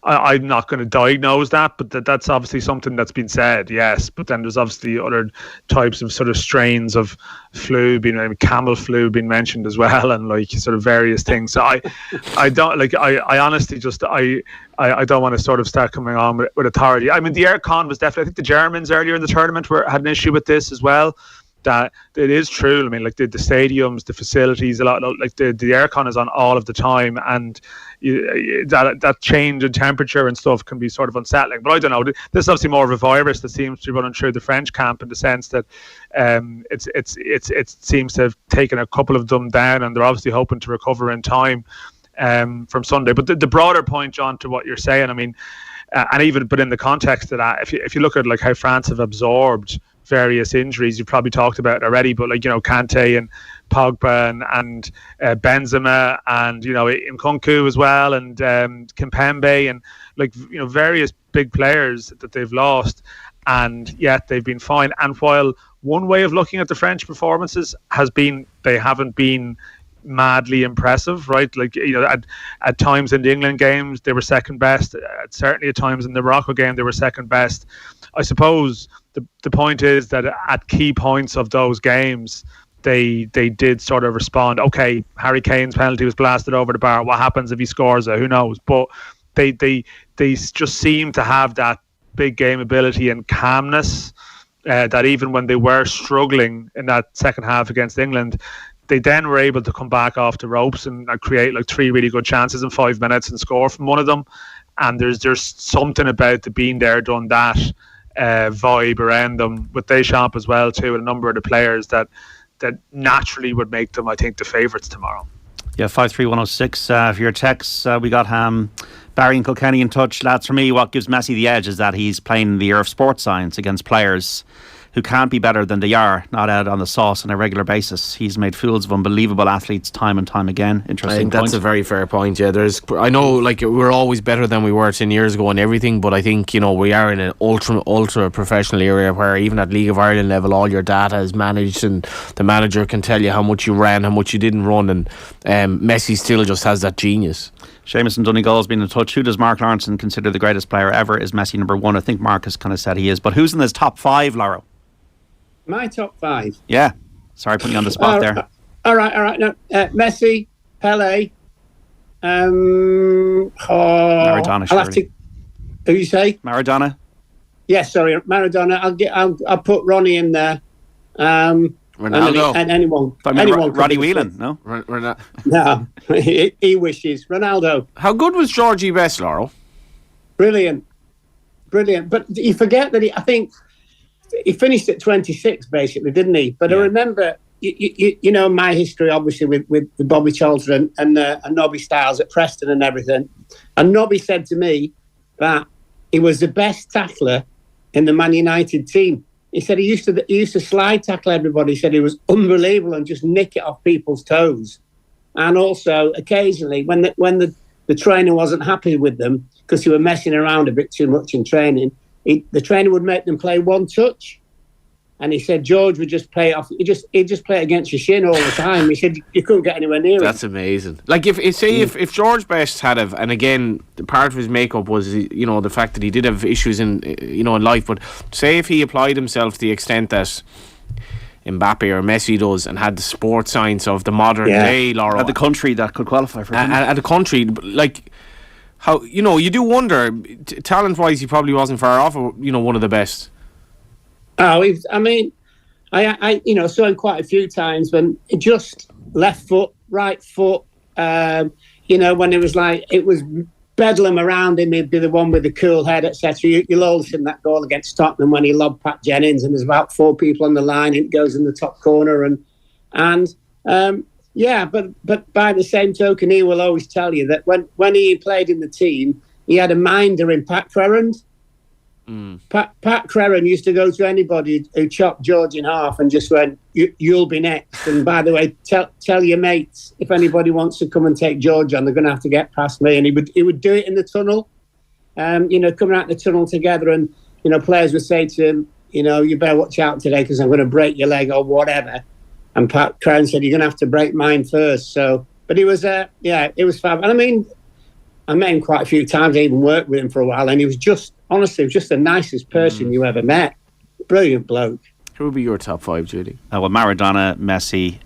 I'm not going to diagnose that, but that's obviously something that's been said, yes. But then there's obviously other types of sort of strains of flu, camel flu being mentioned as well, and like sort of various things. So I don't like. I honestly just I don't want to sort of start coming on with authority. I mean, the aircon was definitely. I think the Germans earlier in the tournament had an issue with this as well. That it is true. I mean, like the stadiums, the facilities, a lot like the aircon is on all of the time, and that change in temperature and stuff can be sort of unsettling. But I don't know. This is obviously more of a virus that seems to be running through the French camp in the sense that it seems to have taken a couple of them down, and they're obviously hoping to recover in time from Sunday. But the broader point, John, to what you're saying, I mean, but in the context of that, if you look at like how France have absorbed various injuries, you've probably talked about it already, but like, Kante and Pogba and Benzema and, Nkunku as well, and Kimpembe, and like, various big players that they've lost, and yet they've been fine. And while one way of looking at the French performances has been they haven't been madly impressive, right? Like, at times in the England games they were second best, certainly at times in the Morocco game they were second best. I suppose the point is that at key points of those games they did sort of respond. Okay, Harry Kane's penalty was blasted over the bar. What happens if he scores it? Who knows? But they just seem to have that big game ability and calmness that even when they were struggling in that second half against England, they then were able to come back off the ropes and create like 3 really good chances in 5 minutes and score from one of them. And there's something about the being there, done that vibe around them with Deschamps as well too, and a number of the players that naturally would make them, I think, the favourites tomorrow. Yeah, 53106 for your texts. We got Barry and Kilkenny in touch. Lads, for me, what gives Messi the edge is that he's playing in the year of sports science against players who can't be better than they are, not out on the sauce on a regular basis. He's made fools of unbelievable athletes time and time again. Interesting. I think that's a very fair point. Yeah, I know, like, we're always better than we were 10 years ago and everything, but I think, we are in an ultra professional area where even at League of Ireland level, all your data is managed, and the manager can tell you how much you ran, how much you didn't run, and Messi still just has that genius. Seamus in Donegal's been in touch. Who does Mark Lawrenson consider the greatest player ever? Is Messi number one? I think Mark has kind of said he is, but who's in his top 5, Lauro? My top 5. Yeah. Sorry, putting you on the spot there. All right. No, Messi, Pele, Maradona. I'll have to. Who you say? Maradona. Yes, sorry, Maradona. I'll put Ronnie in there. Ronaldo and anyone. Roddy Whelan. No. No. he wishes Ronaldo. How good was Georgie Best, Laurel? Brilliant. But you forget that I think he finished at 26, basically, didn't he? But yeah. I remember, my history, obviously, with Bobby Charlton and Nobby Stiles at Preston and everything. And Nobby said to me that he was the best tackler in the Man United team. He said he used to slide tackle everybody. He said he was unbelievable and just nick it off people's toes. And also, occasionally, when the trainer wasn't happy with them because they were messing around a bit too much in training, the trainer would make them play one touch, and he said George would just play it off. He'd just play it against your shin all the time. He said you couldn't get anywhere near it. That's amazing. Like if George Best had and again, part of his makeup was the fact that he did have issues in life. But say if he applied himself to the extent that Mbappe or Messi does, and had the sports science of the modern day, Laura, had the country that could qualify for it. At a country like. How you do wonder, talent-wise, he probably wasn't far off. One of the best. Oh, I saw him quite a few times when it just left foot, right foot. When it was bedlam around him, he'd be the one with the cool head, etc. You'll all seen that goal against Tottenham when he lobbed Pat Jennings, and there's about 4 people on the line, and it goes in the top corner, Yeah, but by the same token, he will always tell you that when he played in the team, he had a minder in Pat Crerand. Pat Crerand used to go to anybody who chopped George in half and just went, "You'll be next." And by the way, tell your mates if anybody wants to come and take George on, they're going to have to get past me. And he would do it in the tunnel, coming out the tunnel together, and players would say to him, "You better watch out today because I'm going to break your leg or whatever." And Pat Crown said, "You're going to have to break mine first." So, but he was, it was fab. And I met him quite a few times. I even worked with him for a while, and he was just, honestly, just the nicest person you ever met. Brilliant bloke. Who would be your top 5, Judy? Well, Maradona, Messi.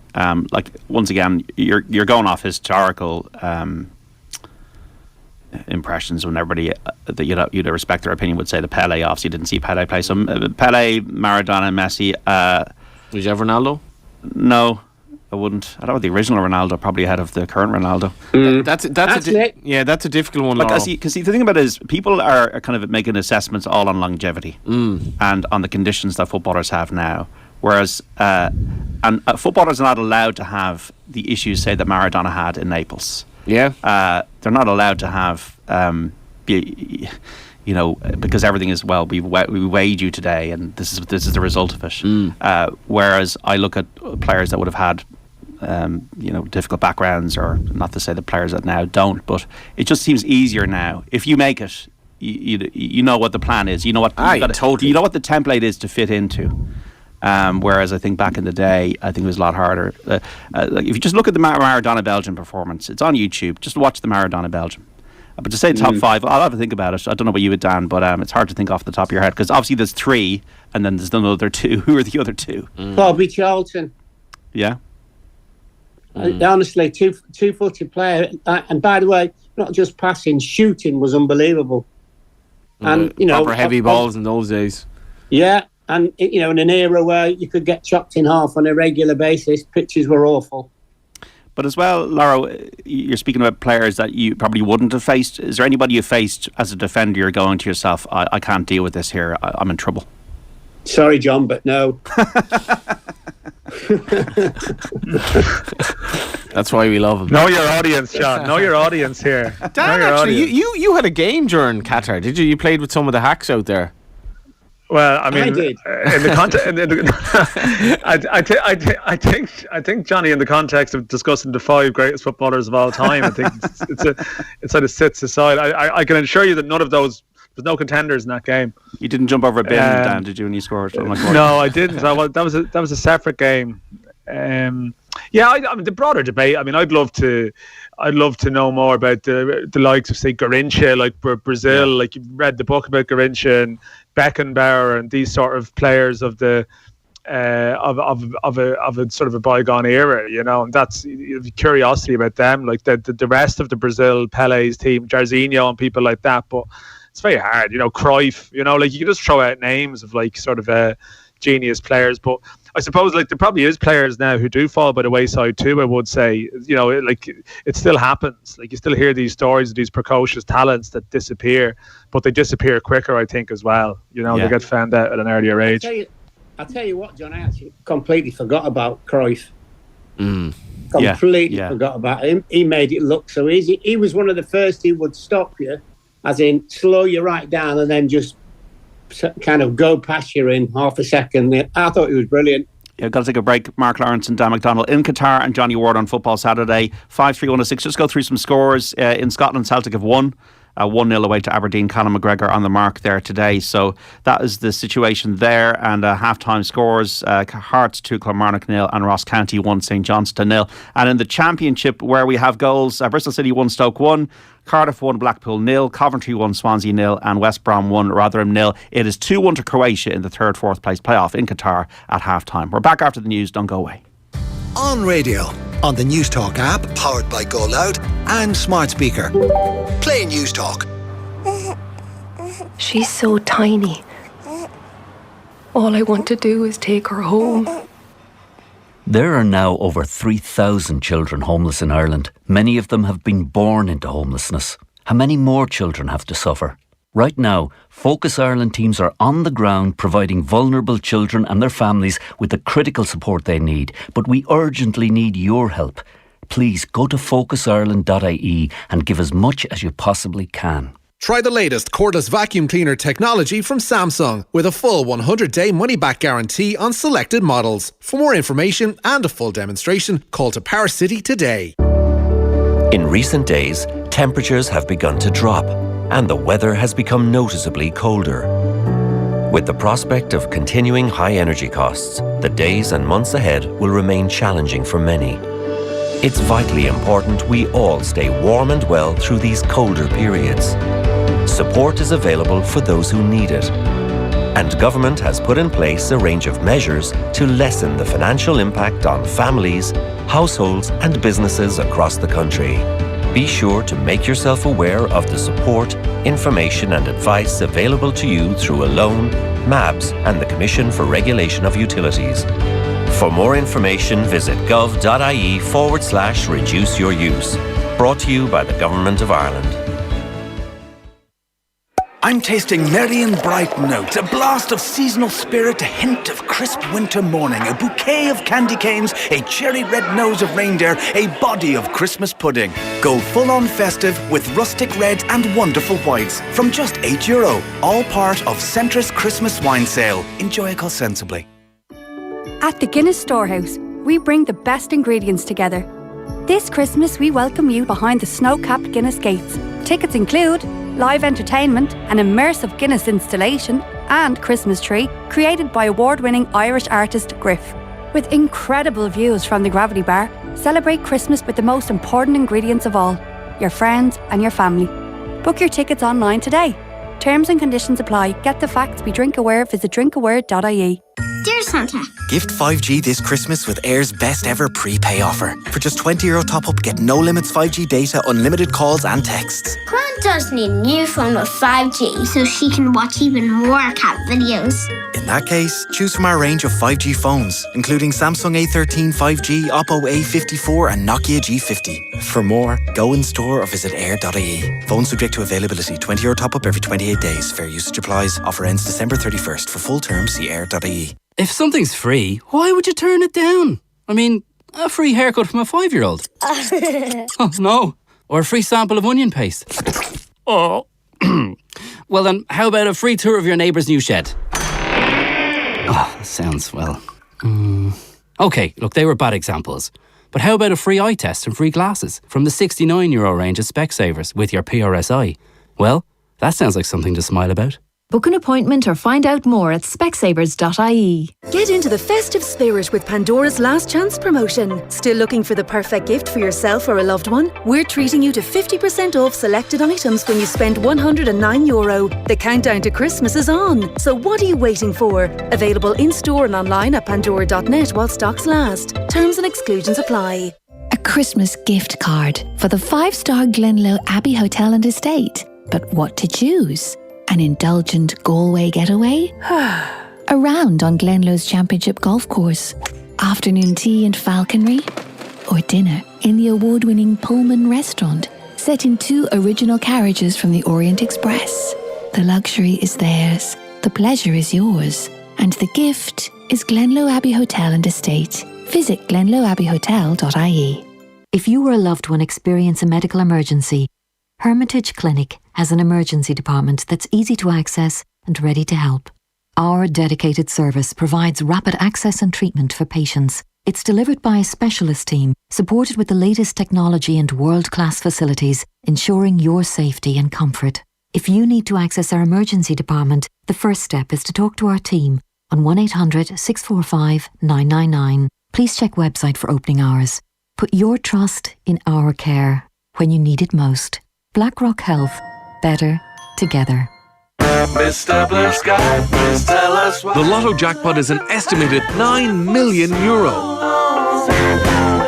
Once again, you're going off historical impressions when everybody that you'd respect their opinion would say the Pele. Obviously, didn't see Pele play. So Pele, Maradona, Messi. Would you have Ronaldo? No, I wouldn't. I don't know the original Ronaldo, probably ahead of the current Ronaldo. That's a difficult one. Because the thing about it is, people are kind of making assessments all on longevity and on the conditions that footballers have now. Whereas, footballers are not allowed to have the issues, say, that Maradona had in Naples. Yeah. They're not allowed to have, because everything is, well, we weighed you today, and this is the result of it. Whereas I look at players that would have had, difficult backgrounds, or not to say the players that now don't, but it just seems easier now. If you make it, you know what the plan is. You know what you know what the template is to fit into. Whereas I think back in the day, I think it was a lot harder. If you just look at the Maradona Belgium performance, it's on YouTube. Just watch the Maradona Belgium. But to say top 5, I'll have to think about it. I don't know about you with Dan, but it's hard to think off the top of your head, because obviously there's 3, and then there's another 2. Who are the other 2? Bobby Charlton. Yeah. Honestly, two-footed player. And by the way, not just passing, shooting was unbelievable. And proper heavy balls in those days. Yeah. And, in an era where you could get chopped in half on a regular basis, pitches were awful. But as well, Laura, you're speaking about players that you probably wouldn't have faced. Is there anybody you faced as a defender you're going to yourself, I can't deal with this here, I'm in trouble? Sorry, John, but no. That's why we love him. Know your audience, John. Know your audience here. Dan, actually, you had a game during Qatar, did you? You played with some of the hacks out there. Well, I mean, I did. In the context, I think Johnny, in the context of discussing the 5 greatest footballers of all time, I think it sort of sits aside. I can assure you that none of those. There's no contenders in that game. You didn't jump over a bin, Dan, did you, when you scored? No, I didn't. That was a separate game. I mean, the broader debate. I mean, I'd love to know more about the likes of, say, Garrincha, like Brazil. Yeah. Like, you read the book about Garrincha and Beckenbauer and these sort of players of the of a sort of a bygone era, and that's curiosity about them. Like the rest of the Brazil, Pele's team, Jairzinho and people like that. But it's very hard, Cruyff. Like, you can just throw out names of like sort of genius players, but I suppose like there probably is players now who do fall by the wayside too. I would say, like it still happens. Like, you still hear these stories of these precocious talents that disappear, but they disappear quicker, I think, as well. They get found out at an earlier age. I'll tell you what, John, I actually completely forgot about Cruyff. Completely forgot about him. He made it look so easy. He was one of the first who would stop you, as in slow you right down and then just kind of go past you in half a second. I thought it was brilliant. Yeah, got to take a break. Mark Lawrenson, Dan McDonnell in Qatar, and Johnny Ward on Football Saturday. 5-3-1-6. Just go through some scores. In Scotland, Celtic have won. 1-0 away to Aberdeen. Conor McGregor on the mark there today. So that is the situation there. And half-time scores. Hearts 2, Kilmarnock 0, and Ross County 1, St Johnstone 0. And in the Championship, where we have goals, Bristol City 1, Stoke 1. Cardiff 1, Blackpool 0, Coventry 1, Swansea 0, and West Brom 1, Rotherham 0. It is 2-1 to Croatia in the 3rd, 4th place playoff in Qatar at half-time. We're back after the news. Don't go away. On radio, on the News Talk app, powered by Go Loud, and smart speaker. Play News Talk. She's so tiny. All I want to do is take her home. There are now over 3,000 children homeless in Ireland. Many of them have been born into homelessness. How many more children have to suffer? Right now, Focus Ireland teams are on the ground providing vulnerable children and their families with the critical support they need. But we urgently need your help. Please go to focusireland.ie and give as much as you possibly can. Try the latest cordless vacuum cleaner technology from Samsung with a full 100-day money-back guarantee on selected models. For more information and a full demonstration, call to Power City today. In recent days, temperatures have begun to drop and the weather has become noticeably colder. With the prospect of continuing high energy costs, the days and months ahead will remain challenging for many. It's vitally important we all stay warm and well through these colder periods. Support is available for those who need it. And government has put in place a range of measures to lessen the financial impact on families, households and businesses across the country. Be sure to make yourself aware of the support, information and advice available to you through a loan, MABS and the Commission for Regulation of Utilities. For more information, visit gov.ie/reduce your use. Brought to you by the Government of Ireland. I'm tasting merry and bright notes, a blast of seasonal spirit, a hint of crisp winter morning, a bouquet of candy canes, a cherry red nose of reindeer, a body of Christmas pudding. Go full-on festive with rustic red and wonderful whites from just €8. All part of Centris Christmas wine sale. Enjoy it sensibly. At the Guinness Storehouse, we bring the best ingredients together. This Christmas, we welcome you behind the snow-capped Guinness gates. Tickets include live entertainment, an immersive Guinness installation and Christmas tree created by award-winning Irish artist Griff. With incredible views from the Gravity Bar, celebrate Christmas with the most important ingredients of all, your friends and your family. Book your tickets online today. Terms and conditions apply. Get the facts, be drink aware, visit drinkaware.ie. Dear Santa, Gift 5G this Christmas with Air's best ever prepay offer. For just €20 top up, get no limits 5G data, unlimited calls and texts. Gran does need a new phone with 5G so she can watch even more cat videos. In that case, choose from our range of 5G phones, including Samsung A13 5G, Oppo A54 and Nokia G50. For more, go in store or visit air.ie. Phone subject to availability. €20 top up every 28 days. Fair usage applies. Offer ends December 31st. For full terms, see air.ie. If something's free, why would you turn it down? I mean, a free haircut from a 5-year-old. Oh, no. Or a free sample of onion paste. Oh. Well then, how about a free tour of your neighbour's new shed? Oh, sounds, well... OK, look, they were bad examples. But how about a free eye test and free glasses from the €69 range of Specsavers with your PRSI? Well, that sounds like something to smile about. Book an appointment or find out more at specsavers.ie. Get into the festive spirit with Pandora's Last Chance promotion. Still looking for the perfect gift for yourself or a loved one? We're treating you to 50% off selected items when you spend €109. The countdown to Christmas is on. So what are you waiting for? Available in-store and online at pandora.net while stocks last. Terms and exclusions apply. A Christmas gift card for the 5-star Glenlow Abbey Hotel and Estate. But what to choose? An indulgent Galway getaway? A round on Glenlow's Championship Golf Course? Afternoon tea and falconry? Or dinner in the award-winning Pullman restaurant set in 2 original carriages from the Orient Express? The luxury is theirs, the pleasure is yours, and the gift is Glenlow Abbey Hotel and Estate. Visit glenlowabbeyhotel.ie. If you or a loved one experience a medical emergency, Hermitage Clinic has an emergency department that's easy to access and ready to help. Our dedicated service provides rapid access and treatment for patients. It's delivered by a specialist team, supported with the latest technology and world-class facilities, ensuring your safety and comfort. If you need to access our emergency department, the first step is to talk to our team on 1800 645 999. Please check website for opening hours. Put your trust in our care when you need it most. BlackRock Health. Better together. Mr. Blue Sky, please tell us what... The Lotto jackpot is an estimated €9 million.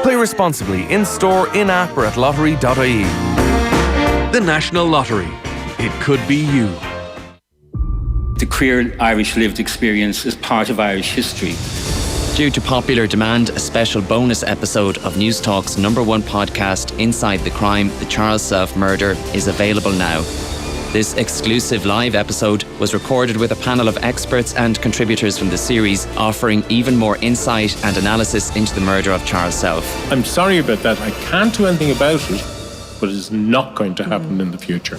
Play responsibly in-store, in-app or at lottery.ie. The National Lottery. It could be you. The Queer Irish Lived Experience is part of Irish history. Due to popular demand, a special bonus episode of News Talk's #1 podcast, Inside the Crime, The Charles Self Murder, is available now. This exclusive live episode was recorded with a panel of experts and contributors from the series, offering even more insight and analysis into the murder of Charles Self. I'm sorry about that. I can't do anything about it, but it is not going to happen in the future.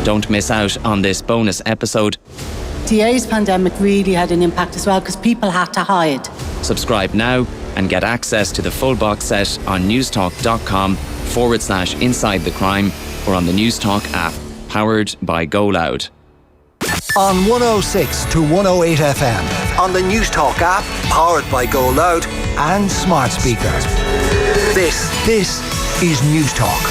Don't miss out on this bonus episode. The AIDS pandemic really had an impact as well because people had to hide. Subscribe now and get access to the full box set on newstalk.com/Inside the Crime or on the Newstalk app, powered by Go Loud. On 106 to 108 FM, on the Newstalk app, powered by Go Loud and smart speaker. This is News Talk.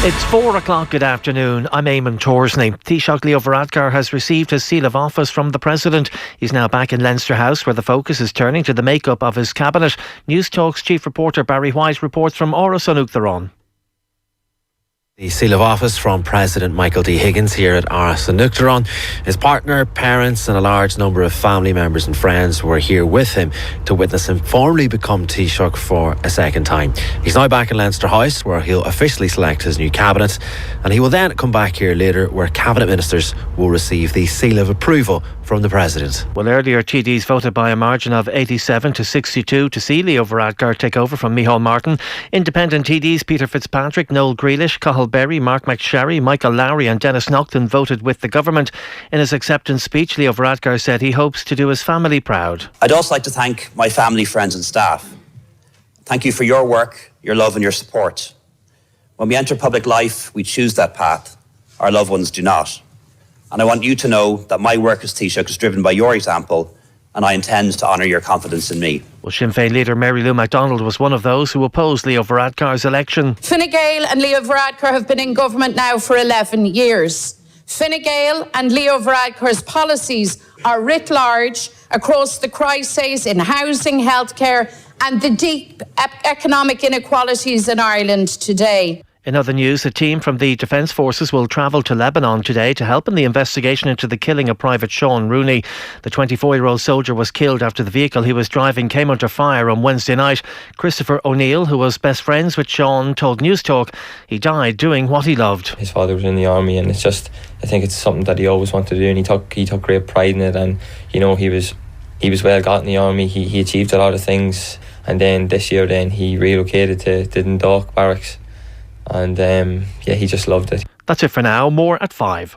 It's 4 o'clock. Good afternoon. I'm Eamon Torsney. Taoiseach Leo Varadkar has received his seal of office from the President. He's now back in Leinster House, where the focus is turning to the makeup of his cabinet. News Talk's chief reporter Barry White reports from Áras an Uachtaráin. The seal of office from President Michael D. Higgins here at Áras an Uachtaráin. His partner, parents and a large number of family members and friends were here with him to witness him formally become Taoiseach for a second time. He's now back in Leinster House, where he'll officially select his new cabinet, and he will then come back here later where cabinet ministers will receive the seal of approval from the President. Well, earlier TDs voted by a margin of 87 to 62 to see Leo Varadkar take over from Micheál Martin. Independent TDs Peter Fitzpatrick, Noel Grealish, Cathal Berry, Mark McSherry, Michael Lowry and Dennis Naughton voted with the government. In his acceptance speech, Leo Varadkar said he hopes to do his family proud. I'd also like to thank my family, friends and staff. Thank you for your work, your love and your support. When we enter public life, we choose that path. Our loved ones do not. And I want you to know that my work as Taoiseach is driven by your example, and I intend to honour your confidence in me. Well, Sinn Féin leader Mary Lou McDonnell was one of those who opposed Leo Varadkar's election. Fine Gael and Leo Varadkar have been in government now for 11 years. Fine Gael and Leo Varadkar's policies are writ large across the crises in housing, healthcare and the deep economic inequalities in Ireland today. In other news, a team from the Defence Forces will travel to Lebanon today to help in the investigation into the killing of Private Sean Rooney. The 24-year-old soldier was killed after the vehicle he was driving came under fire on Wednesday night. Christopher O'Neill, who was best friends with Sean, told News Talk he died doing what he loved. His father was in the army, and it's just, I think it's something that he always wanted to do, and he took great pride in it. And you know, he was well got in the army. He achieved a lot of things, and then this year then he relocated to Dundalk Barracks. And he just loved it. That's it for now. More at 5.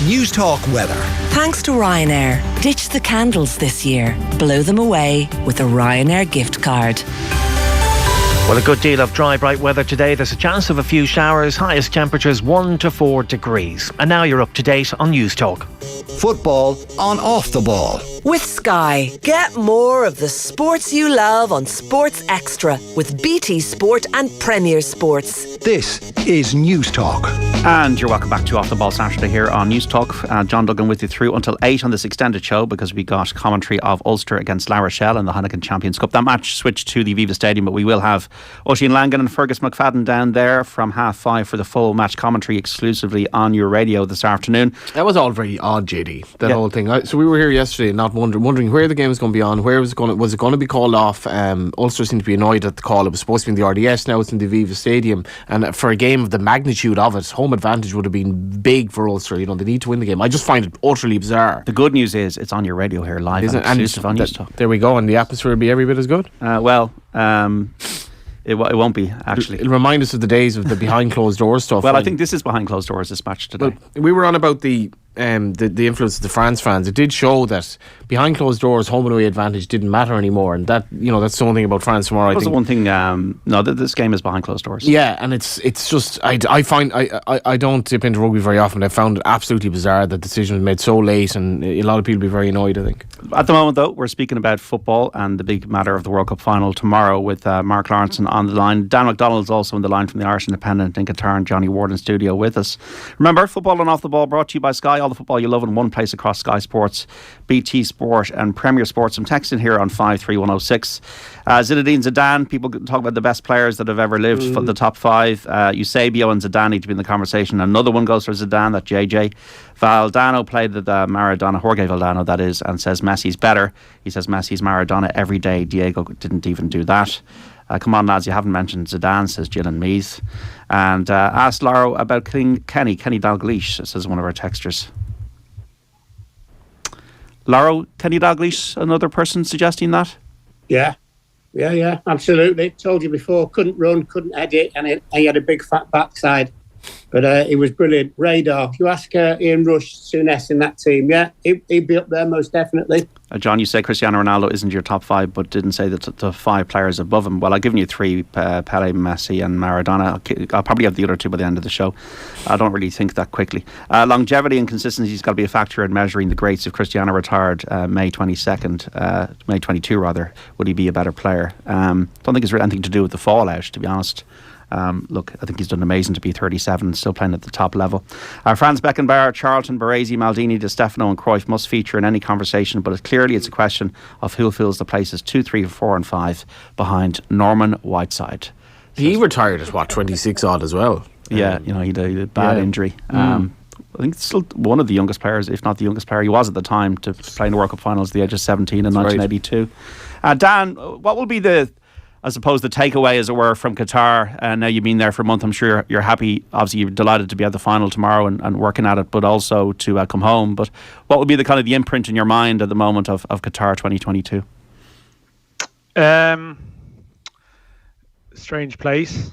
News Talk weather. Thanks to Ryanair. Ditch the candles this year. Blow them away with a Ryanair gift card. Well, a good deal of dry, bright weather today. There's a chance of a few showers. Highest temperatures 1 to 4 degrees. And now you're up to date on News Talk. Football on Off the Ball. With Sky, get more of the sports you love on Sports Extra with BT Sport and Premier Sports. This is News Talk. And you're welcome back to Off the Ball Saturday here on News Talk. John Duggan with you through until 8 on this extended show, because we got commentary of Ulster against La Rochelle in the Heineken Champions Cup. That match switched to the Aviva Stadium, but we will have Oisin Langan and Fergus McFadden down there from 5:30 for the full match commentary exclusively on your radio this afternoon. That was all very odd, JD, that whole thing. So we were here yesterday not wondering where the game was going to be on, where was it going to be called off. Ulster seemed to be annoyed at the call. It was supposed to be in the RDS, now it's in the Aviva Stadium, and for a game of the magnitude of it, home advantage would have been big for Ulster. You know, they need to win the game. I just find it utterly bizarre. The good news is it's on your radio here live and exclusive on News Talk. There we go, and the atmosphere will be every bit as good. It won't be, actually. It'll remind us of the days of the behind closed doors stuff. Well, I think this is behind closed doors, this match today. Well, we were on about the influence of the France fans. It did show that behind closed doors, home and away advantage didn't matter anymore, and that, you know, that's the only thing about France tomorrow. That was the one thing. This game is behind closed doors. Yeah, and it's just I find I don't dip into rugby very often. I found it absolutely bizarre that the decision was made so late, and a lot of people will be very annoyed, I think. At the moment, though, we're speaking about football and the big matter of the World Cup final tomorrow with Mark Lawrenson on the line. Dan McDonnell is also on the line from the Irish Independent in Qatar, and Johnny Ward in studio with us. Remember, Football and Off the Ball brought to you by Sky. All the football you love in one place across Sky Sports, BT Sport and Premier Sports. I'm texting here on 53106. Zinedine Zidane, people talk about the best players that have ever lived, for the top 5. Eusebio and Zidane need to be in the conversation. Another one goes for Zidane, that JJ. Valdano played with Maradona, Jorge Valdano that is, and says Messi's better. He says Messi's Maradona every day. Diego didn't even do that. Come on, lads, you haven't mentioned Zidane, says Gillian Meath. And asked Laro about Kenny Dalglish, says one of our texters. Laro, Kenny Dalglish, another person suggesting that? Yeah, absolutely. Told you before, couldn't run, couldn't head it, and he had a big fat backside. But he was brilliant. Radar. If you ask Ian Rush, Souness in that team, yeah, he'd be up there most definitely. John, you say Cristiano Ronaldo isn't your top 5, but didn't say the 5 players above him. Well, I've given you 3, Pele, Messi and Maradona. I'll probably have the other 2 by the end of the show. I don't really think that quickly. Longevity and consistency has got to be a factor in measuring the greats. If Cristiano retired May 22 rather, would he be a better player? Don't think it's really anything to do with the fallout, to be honest. Look, I think he's done amazing to be 37 and still playing at the top level. Franz Beckenbauer, Charlton, Baresi, Maldini, Di Stefano and Cruyff must feature in any conversation, but it's a question of who fills the places 2, 3, 4 and 5 behind Norman Whiteside. He retired at 26 odd as well. Yeah, he had a bad injury. I think it's still one of the youngest players, if not the youngest player he was at the time, to play in the World Cup finals at the age of 17 in 1982. Dan, what will be the takeaway, as it were, from Qatar? Now you've been there for a month. I'm sure you're happy. Obviously, you're delighted to be at the final tomorrow and working at it, but also to come home. But what would be the imprint in your mind at the moment of Qatar 2022? Strange place.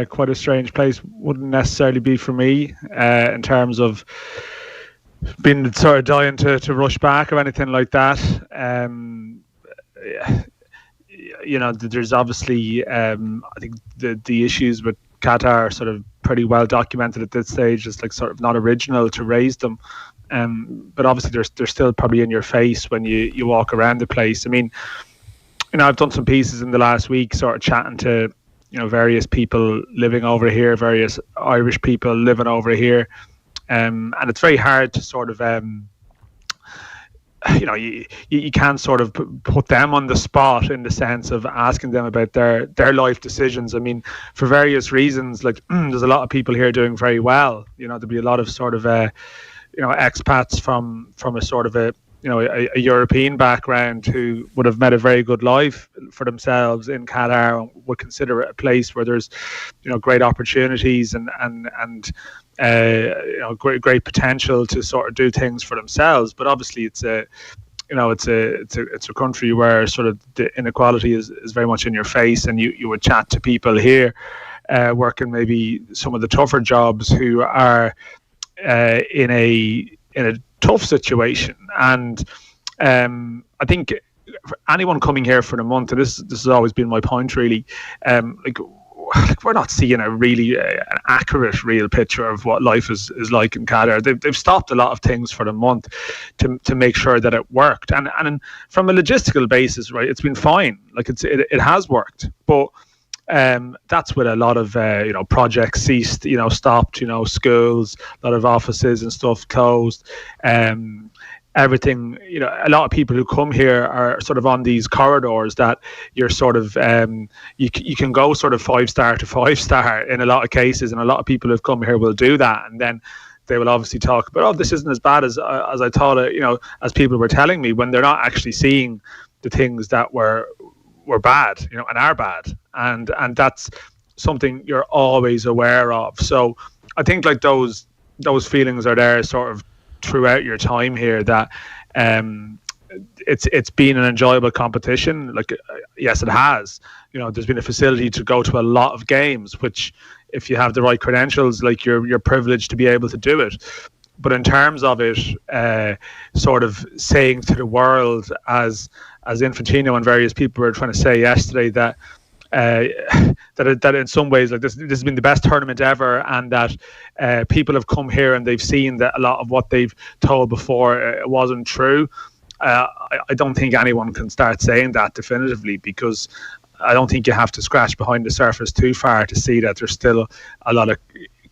Quite a strange place. Wouldn't necessarily be for me in terms of being sort of dying to rush back or anything like that. There's obviously I think the issues with Qatar are sort of pretty well documented at this stage. It's sort of not original to raise them, but obviously they're still probably in your face when you walk around the place. I mean, I've done some pieces in the last week sort of chatting to various people living over here, various Irish people living over here, and it's very hard to sort of you can't sort of put them on the spot in the sense of asking them about their life decisions. I mean, for various reasons, there's a lot of people here doing very well. There'll be a lot of sort of expats from a sort of a European background who would have made a very good life for themselves in Qatar and would consider it a place where there's great opportunities and great potential to sort of do things for themselves. But obviously it's a country where sort of the inequality is very much in your face, and you would chat to people here working maybe some of the tougher jobs who are in a tough situation. And I think for anyone coming here for a month, and this has always been my point really, we're not seeing a really an accurate real picture of what life is like in Qatar. They've stopped a lot of things for the month to make sure that it worked, and from a logistical basis, right, it's been fine. It has worked, but that's with a lot of projects ceased, stopped, schools, a lot of offices and stuff closed, everything. A lot of people who come here are sort of on these corridors that you're sort of you can go sort of 5-star to 5-star in a lot of cases, and a lot of people who've come here will do that, and then they will obviously talk about, this isn't as bad as I thought it, as people were telling me, when they're not actually seeing the things that were bad, and are bad, and that's something you're always aware of. So I think those feelings are there sort of throughout your time here, that it's been an enjoyable competition. Yes, it has. There's been a facility to go to a lot of games, which if you have the right credentials, you're privileged to be able to do it. But in terms of it, sort of saying to the world, as Infantino and various people were trying to say yesterday, that in some ways, this has been the best tournament ever, and that people have come here and they've seen that a lot of what they've told before it wasn't true. I don't think anyone can start saying that definitively, because I don't think you have to scratch behind the surface too far to see that there's still a lot of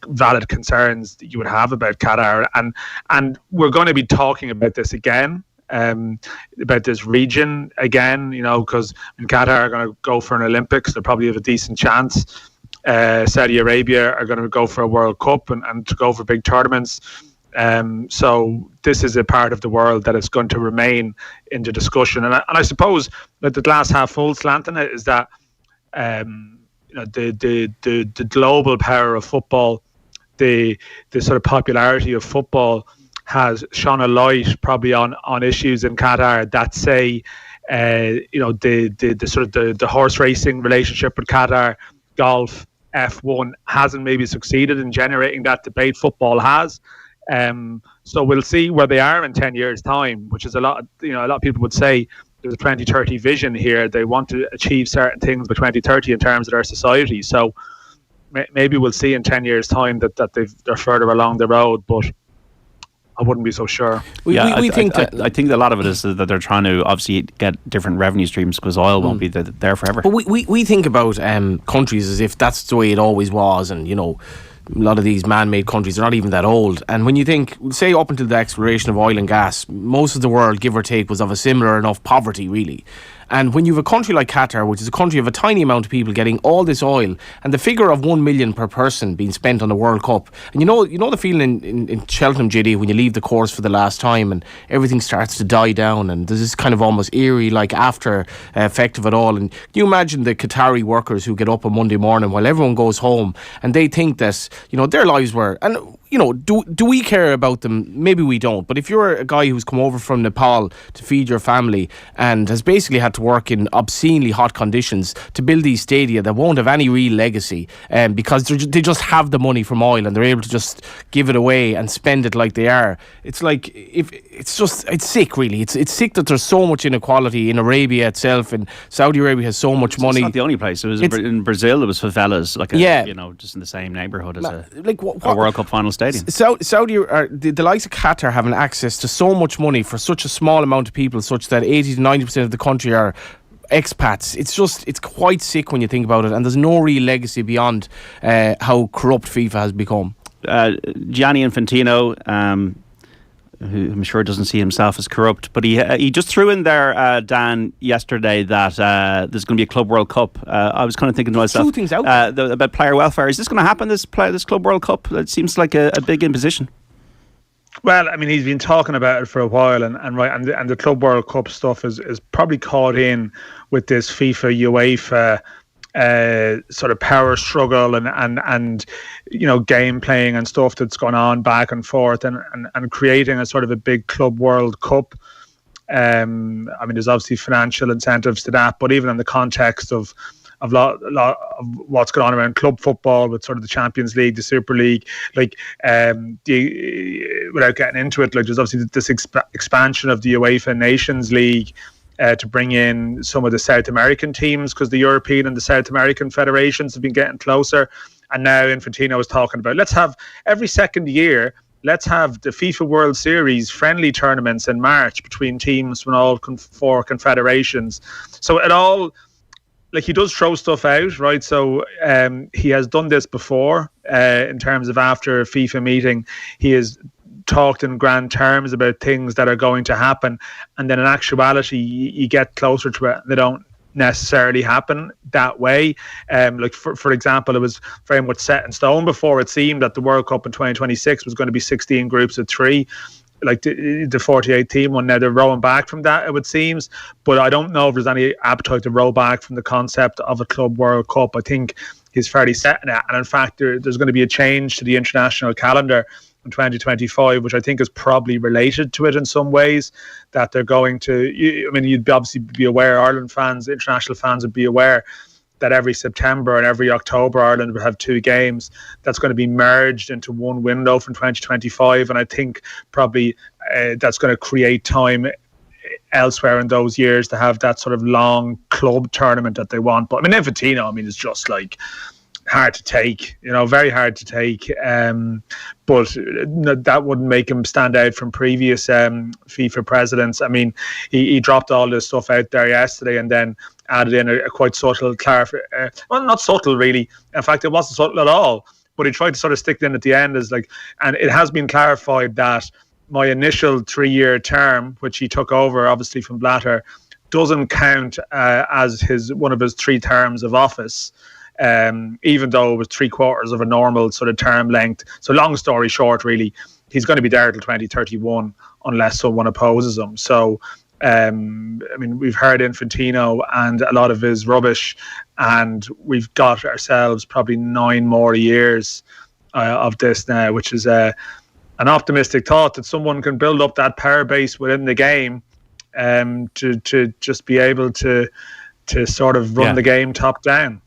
valid concerns that you would have about Qatar, and we're going to be talking about this again. About this region again, because in Qatar are going to go for an Olympics, they'll probably have a decent chance. Saudi Arabia are going to go for a World Cup and to go for big tournaments. So this is a part of the world that is going to remain in the discussion. And I suppose that the glass half full slant in it is that the global power of football, the sort of popularity of football has shone a light probably on issues in Qatar that say, the sort of the horse racing relationship with Qatar, golf, F1 hasn't maybe succeeded in generating that debate. Football has. So we'll see where they are in 10 years' time, which is a lot of people would say there's a 2030 vision here. They want to achieve certain things by 2030 in terms of their society. So maybe we'll see in 10 years' time that they're further along the road, but I wouldn't be so sure. I think a lot of it is that they're trying to obviously get different revenue streams because oil won't be there forever. But we think about countries as if that's the way it always was, and a lot of these man-made countries are not even that old. And when you think, say up until the exploration of oil and gas, most of the world, give or take, was of a similar enough poverty, really. And when you have a country like Qatar, which is a country of a tiny amount of people getting all this oil, and the figure of 1 million per person being spent on the World Cup, and you know the feeling in Cheltenham, JD, when you leave the course for the last time and everything starts to die down, and there's this kind of almost eerie like after effect of it all. And can you imagine the Qatari workers who get up on Monday morning while everyone goes home and they think that their lives were, and do we care about them? Maybe we don't. But if you're a guy who's come over from Nepal to feed your family and has basically had to work in obscenely hot conditions to build these stadia that won't have any real legacy, because they just have the money from oil and they're able to just give it away and spend it like they are. It's like it's sick, really. It's sick that there's so much inequality in Arabia itself, and Saudi Arabia has so much money. It's not the only place. It was in Brazil. There was favelas, just in the same neighbourhood as a World Cup final stadium. Saudi, the likes of Qatar having access to so much money for such a small amount of people, such that 80 to 90% of the country are expats. It's quite sick when you think about it, and there's no real legacy beyond how corrupt FIFA has become. Gianni Infantino, who I'm sure doesn't see himself as corrupt, but he just threw in there, Dan, yesterday that there's going to be a Club World Cup. I was kind of thinking to myself, two things out about player welfare. Is this going to happen? This Club World Cup? It seems like a big imposition. Well, I mean, he's been talking about it for a while, and the Club World Cup stuff is probably caught in with this FIFA UEFA sort of power struggle and game playing and stuff that's gone on back and forth and creating a sort of a big Club World Cup. I mean, there's obviously financial incentives to that, but even in the context of lot of what's going on around club football with sort of the Champions League, the Super League, without getting into it, there's obviously this expansion of the UEFA Nations League to bring in some of the South American teams, because the European and the South American federations have been getting closer. And now Infantino was talking about, let's have every second year, let's have the FIFA World Series friendly tournaments in March between teams from all four confederations. So it all, he does throw stuff out, right? So he has done this before in terms of after a FIFA meeting. He has talked in grand terms about things that are going to happen, and then in actuality you get closer to it, they don't necessarily happen that way. For example, it was very much set in stone before. It seemed that the World Cup in 2026 was going to be 16 groups of 3, like the 48 team one. Now they're rowing back from that, it would seems, but I don't know if there's any appetite to row back from the concept of a Club World Cup. I think he's fairly set in it, and in fact there's going to be a change to the international calendar in 2025, which I think is probably related to it in some ways, that they're going to, you'd obviously be aware, Ireland fans, international fans would be aware that every September and every October Ireland would have 2 games. That's going to be merged into one window from 2025, and I think probably that's going to create time elsewhere in those years to have that sort of long club tournament that they want. But Infantino, it's just hard to take, very hard to take. But that wouldn't make him stand out from previous FIFA presidents. He dropped all this stuff out there yesterday and then added in a quite subtle well, not subtle really. In fact, it wasn't subtle at all. But he tried to sort of stick it in at the end and it has been clarified that my initial 3-year term, which he took over obviously from Blatter, doesn't count as one of his 3 terms of office. Even though it was 3/4 of a normal sort of term length. So long story short, really, he's going to be there till 2031 unless someone opposes him. So, we've heard Infantino and a lot of his rubbish, and we've got ourselves probably 9 more years of this now, which is an optimistic thought that someone can build up that power base within the game to just be able to sort of run the game top down.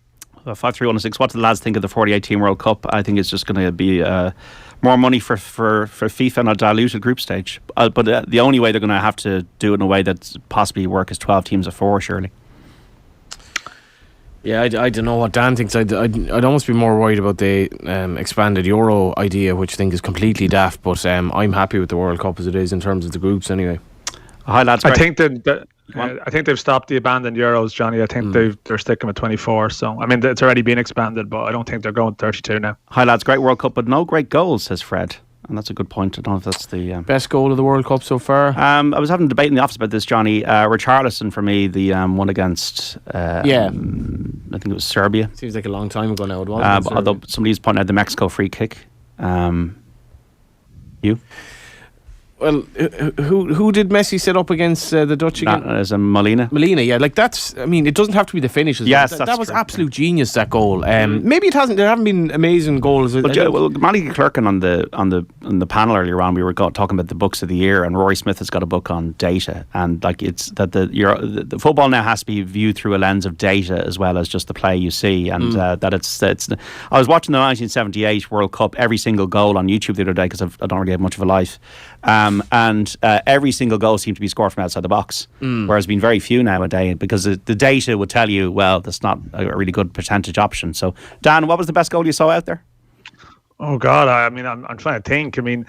53106. What do the lads think of the 48-team World Cup? I think it's just going to be more money for FIFA on a diluted group stage. But the only way they're going to have to do it in a way that's possibly work is 12 teams of 4, surely. Yeah, I don't know what Dan thinks. I'd almost be more worried about the expanded Euro idea, which I think is completely daft. But I'm happy with the World Cup as it is in terms of the groups anyway. Hi lads. I think they've stopped the abandoned Euros, Johnny. I think they're sticking with 24. So I mean, it's already been expanded, but I don't think they're going 32 now. Hi lads, great World Cup, but no great goals, says Fred. And that's a good point. I don't know if that's the best goal of the World Cup so far. I was having a debate in the office about this, Johnny. Richarlison for me, the one against I think it was Serbia. Seems like a long time ago now. It was. Although somebody's pointing out the Mexico free kick. You? Well, who did Messi set up against the Dutch again? As a Molina. Molina, yeah. Like that's. I mean, it doesn't have to be the finish. Yes, that was absolute genius. That goal. Maybe it hasn't. There haven't been amazing goals. Well, Manny Clerkin on the panel earlier on, we were talking about the books of the year, and Rory Smith has got a book on data, and like it's that the football now has to be viewed through a lens of data as well as just the play you see, and that it's. I was watching the 1978 World Cup, every single goal on YouTube the other day because I don't really have much of a life. And every single goal seemed to be scored from outside the box, whereas there's been very few nowadays because the data would tell you, well, that's not a really good percentage option. So, Dan, what was the best goal you saw out there? Oh God, I mean, I'm trying to think. I mean,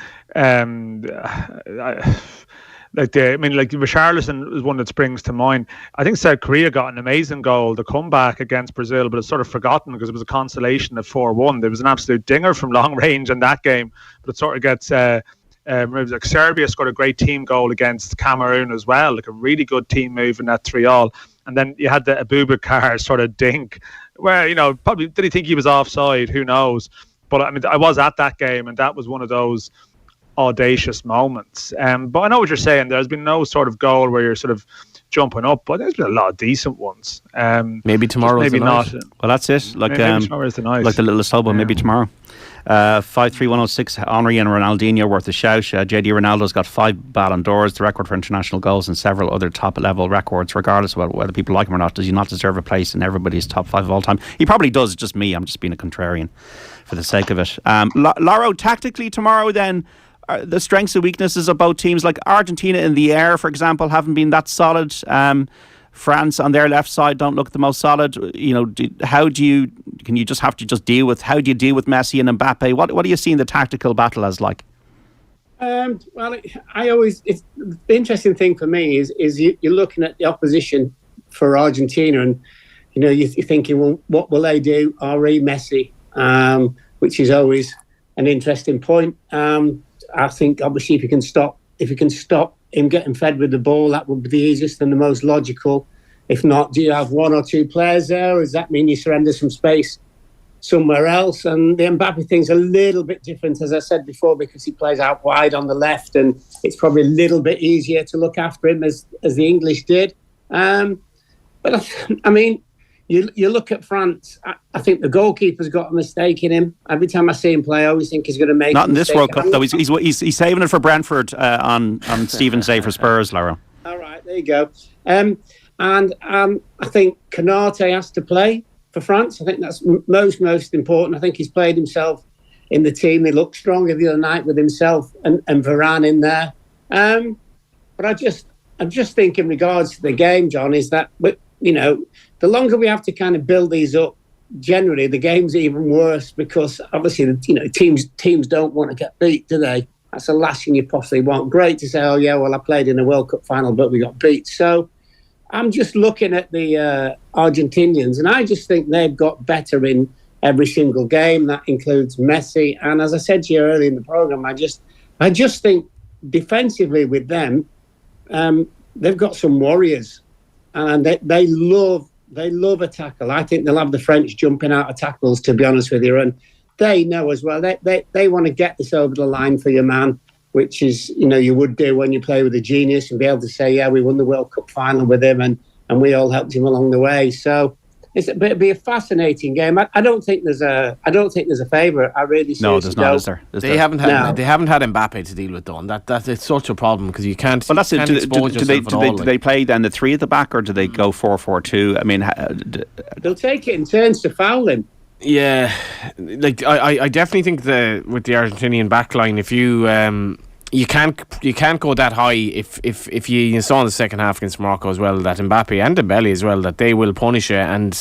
Richarlison is one that springs to mind. I think South Korea got an amazing goal, the comeback against Brazil, but it's sort of forgotten because it was a consolation of 4-1. There was an absolute dinger from long range in that game, but it sort of gets. It was like Serbia scored a great team goal against Cameroon as well, like a really good team move in that 3-3. And then you had the Abubakar sort of dink, where probably did he think he was offside? Who knows? But I mean, I was at that game, and that was one of those audacious moments. But I know what you're saying. There's been no sort of goal where you're sort of jumping up, but there's been a lot of decent ones. Maybe tomorrow. Maybe not. Well, that's it. Like maybe tomorrow's the night. Like the little Sobo. Maybe tomorrow. 53106. Henry and Ronaldinho worth a shout. JD Ronaldo's got 5 Ballon d'Ors, the record for international goals, and several other top level records. Regardless of whether people like him or not, does he not deserve a place in everybody's top 5 of all time? He probably does. It's just me. I'm just being a contrarian for the sake of it. Laro, tactically tomorrow then. The strengths and weaknesses of both teams, like Argentina in the air, for example, haven't been that solid. France on their left side don't look the most solid. How do you deal with Messi and Mbappe? What do you see in the tactical battle as like? Well, it's the interesting thing for me is you're looking at the opposition for Argentina, and you're thinking, well, what will they do? Messi, which is always an interesting point. I think obviously if you can stop him getting fed with the ball, that would be the easiest and the most logical. If not, do you have 1 or 2 players there? Or does that mean you surrender some space somewhere else? And the Mbappe thing's a little bit different, as I said before, because he plays out wide on the left, and it's probably a little bit easier to look after him as the English did. But I mean, you look at France. I think the goalkeeper's got a mistake in him. Every time I see him play, I always think he's going to make. Not in this World Cup though. He's saving it for Brentford on Stephen's Day for Spurs, Lara. All right, there you go. And I think Canate has to play for France. I think that's most important. I think he's played himself in the team. He looked stronger the other night with himself and Varane in there. But I just think in regards to the game, John, is that the longer we have to kind of build these up, generally the game's even worse because obviously teams don't want to get beat, do they? That's the last thing you possibly want. Great to say, oh yeah, well I played in the World Cup final, but we got beat. So I'm just looking at the Argentinians, and I just think they've got better in every single game. That includes Messi, and as I said to you earlier in the program, I just think defensively with them, they've got some warriors, and they love a tackle. I think they'll have the French jumping out of tackles, to be honest with you, and they know as well. They want to get this over the line for your man, which is, you would do when you play with a genius and be able to say, yeah, we won the World Cup final with him and we all helped him along the way. So it'd be a fascinating game. I don't think there's a favourite. I really no, there's not. Is there? They haven't had Mbappe to deal with, though. That it's such a problem because you can't. Well, that's it. Do they play then the three at the back, or do they go 4-4-2? I mean, they'll take it in turns to foul him. Yeah, like I definitely think with the Argentinian backline, if you can't go that high if you saw in the second half against Morocco as well that Mbappe and Dembele as well that they will punish you, and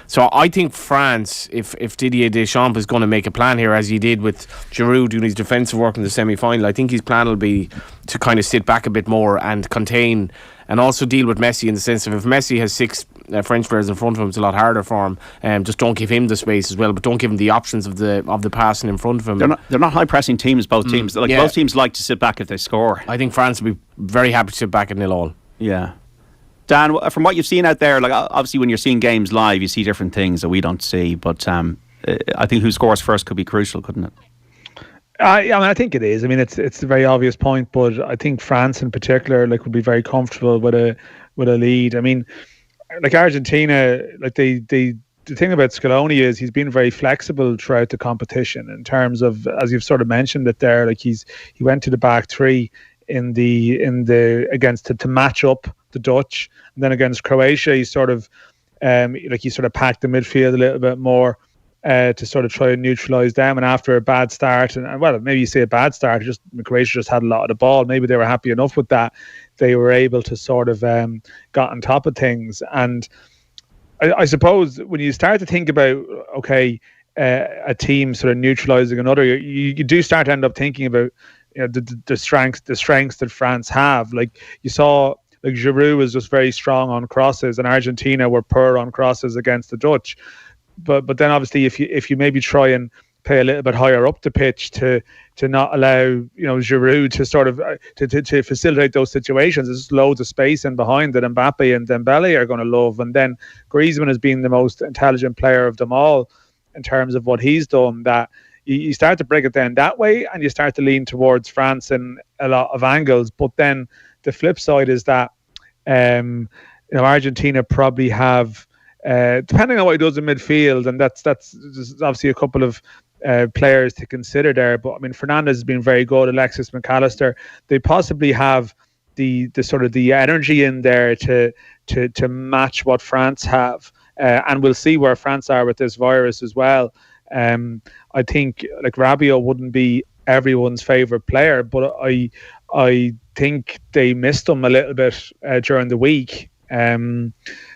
so I think France, if Didier Deschamps is going to make a plan here as he did with Giroud doing his defensive work in the semi-final, I think his plan will be to kind of sit back a bit more and contain and also deal with Messi in the sense of if Messi has 6 French players in front of him, it's a lot harder for him. Just don't give him the space as well, but don't give him the options of the passing in front of him. They're not high pressing teams. Both teams, both teams like to sit back if they score. I think France will be very happy to sit back at 0-0. Yeah. Dan, from what you've seen out there, like obviously when you're seeing games live, you see different things that we don't see. But I think who scores first could be crucial, couldn't it? I think it is. I mean, it's a very obvious point, but I think France in particular, would be very comfortable with a lead. I mean, Argentina, the thing about Scaloni is he's been very flexible throughout the competition in terms of, as you've sort of mentioned it there, he went to the back three in the against to match up the Dutch, and then against Croatia he sort of packed the midfield a little bit more. To sort of try and neutralise them, and after a bad start, and well, maybe you say a bad start, Croatia just had a lot of the ball. Maybe they were happy enough with that. They were able to sort of got on top of things. And I suppose when you start to think about a team sort of neutralising another, you do start to end up thinking about the strengths that France have. You saw. Giroud was just very strong on crosses, and Argentina were poor on crosses against the Dutch. But then obviously if you maybe try and play a little bit higher up the pitch to not allow Giroud to sort of to facilitate those situations, there's loads of space in behind that Mbappe and Dembele are going to love, and then Griezmann has been the most intelligent player of them all in terms of what he's done. That you start to break it down that way, and you start to lean towards France in a lot of angles. But then the flip side is that Argentina probably have. Depending on what he does in midfield, and that's obviously a couple of players to consider there. But I mean, Fernandes has been very good. Alexis McAllister, they possibly have the sort of the energy in there to match what France have, and we'll see where France are with this virus as well. I think Rabiot wouldn't be everyone's favourite player, but I think they missed him a little bit during the week.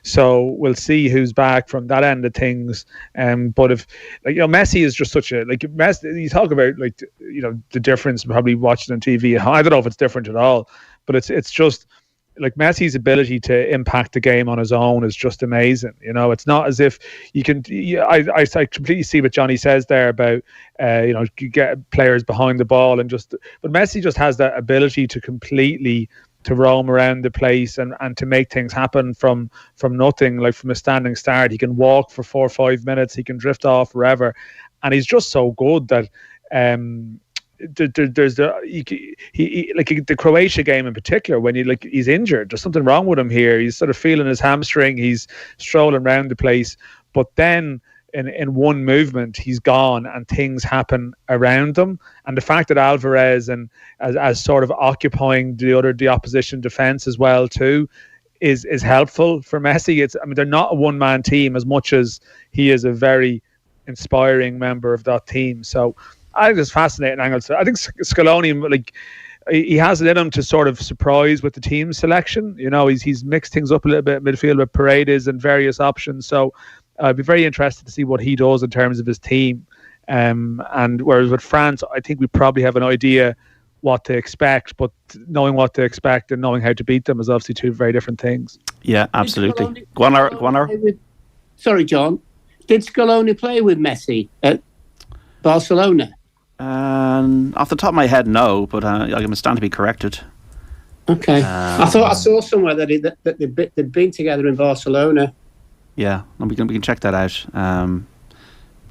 So we'll see who's back from that end of things. But if Messi is just such a Messi, you talk about the difference probably watching on TV. I don't know if it's different at all, but it's just Messi's ability to impact the game on his own is just amazing. It's not as if you can. I completely see what Johnny says there about you get players behind the ball but Messi just has that ability to completely. To roam around the place and to make things happen from nothing, from a standing start. He can walk for 4 or 5 minutes. He can drift off wherever, and he's just so good that there's the Croatia game in particular when he's injured. There's something wrong with him here. He's sort of feeling his hamstring. He's strolling around the place, but then. In one movement, he's gone, and things happen around them. And the fact that Alvarez and as sort of occupying the opposition defense as well too, is helpful for Messi. They're not a one-man team as much as he is a very inspiring member of that team. So I think it's fascinating angles. I think Scaloni, he has it in him to sort of surprise with the team selection. He's mixed things up a little bit midfield with Paredes and various options. So. I'd be very interested to see what he does in terms of his team. And whereas with France, I think we probably have an idea what to expect, but knowing what to expect and knowing how to beat them is obviously two very different things. Yeah, absolutely. Go on. Sorry, John. Did Scaloni play with Messi at Barcelona? Off the top of my head, no, but I'm stand to be corrected. Okay. I thought I saw somewhere that they'd been together in Barcelona. Yeah, we can check that out.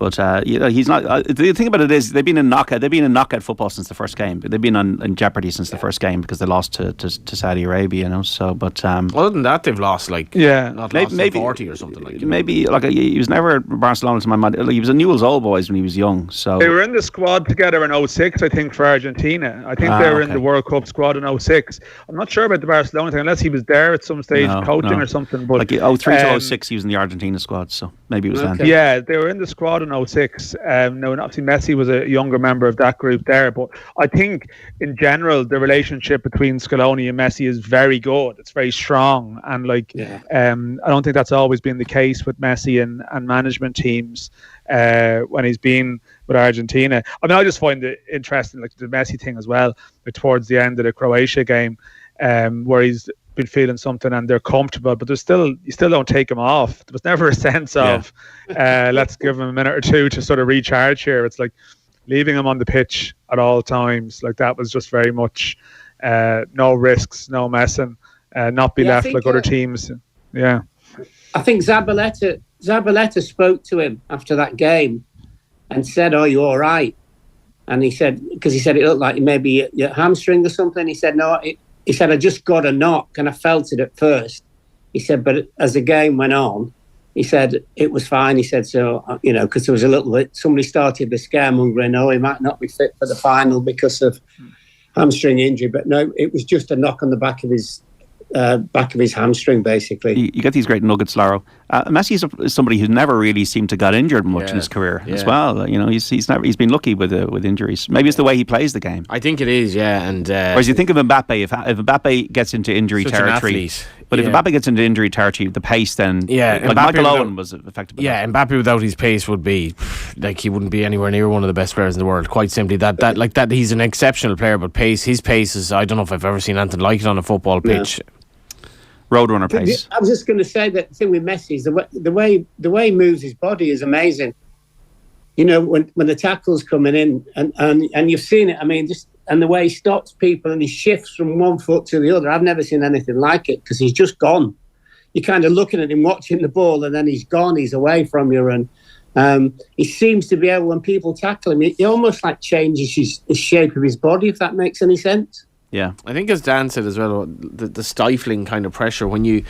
But he's not. The thing about it is they've been in knockout football since the first game. They've been in jeopardy since the first game because they lost to Saudi Arabia. So but other than that, they've lost maybe 40 or something like that. Maybe he was never at Barcelona to my mind. He was a Newell's Old Boys when he was young. So they were in the squad together in 06, I think, for Argentina. I think they were in the World Cup squad in 06. I'm not sure about the Barcelona thing, unless he was there at some stage coaching or something. But 03 to 06, he was in the Argentina squad, so maybe it was then. Yeah, they were in the squad in 06. Now, obviously, Messi was a younger member of that group there. But I think, in general, the relationship between Scaloni and Messi is very good. It's very strong. And, I don't think that's always been the case with Messi and management teams when he's been with Argentina. I mean, I just find it interesting, the Messi thing as well, towards the end of the Croatia game, where he's been feeling something and they're comfortable, but you still don't take him off. There was never a sense of let's give him a minute or two to sort of recharge here. It's like leaving him on the pitch at all times. That was just very much no risks, no messing, not be left like other teams. Yeah, I think Zabaleta spoke to him after that game and said, "Oh, you all right?" And he said, because he said it looked like maybe your hamstring or something. He said, "No." He said, "I just got a knock and I felt it at first." He said, "But as the game went on," he said, "it was fine." He said, "So, because there was a little bit, somebody started the scaremongering, he might not be fit for the final because of hamstring injury." But no, it was just a knock on the back of his hamstring, basically. You get these great nuggets, Laro. Messi is somebody who's never really seemed to got injured much in his career as well. He's been lucky with injuries. Maybe it's the way he plays the game. I think it is, and whereas you think of Mbappe, if Mbappe gets into injury territory, but if Mbappe gets into injury territory, the pace then, Michael Owen was affected by that. Mbappe without his pace would be he wouldn't be anywhere near one of the best players in the world. Quite simply, that he's an exceptional player, but his pace is, I don't know if I've ever seen anything like it on a football pitch. Roadrunner pace. I was just going to say that the thing with Messi is the way he moves his body is amazing. When the tackle's coming in and you've seen it. I mean, and the way he stops people and he shifts from one foot to the other. I've never seen anything like it because he's just gone. You're kind of looking at him watching the ball and then he's gone. He's away from you and he seems to be able, when people tackle him, he almost changes the shape of his body, if that makes any sense. Yeah, I think as Dan said as well, the stifling kind of pressure when you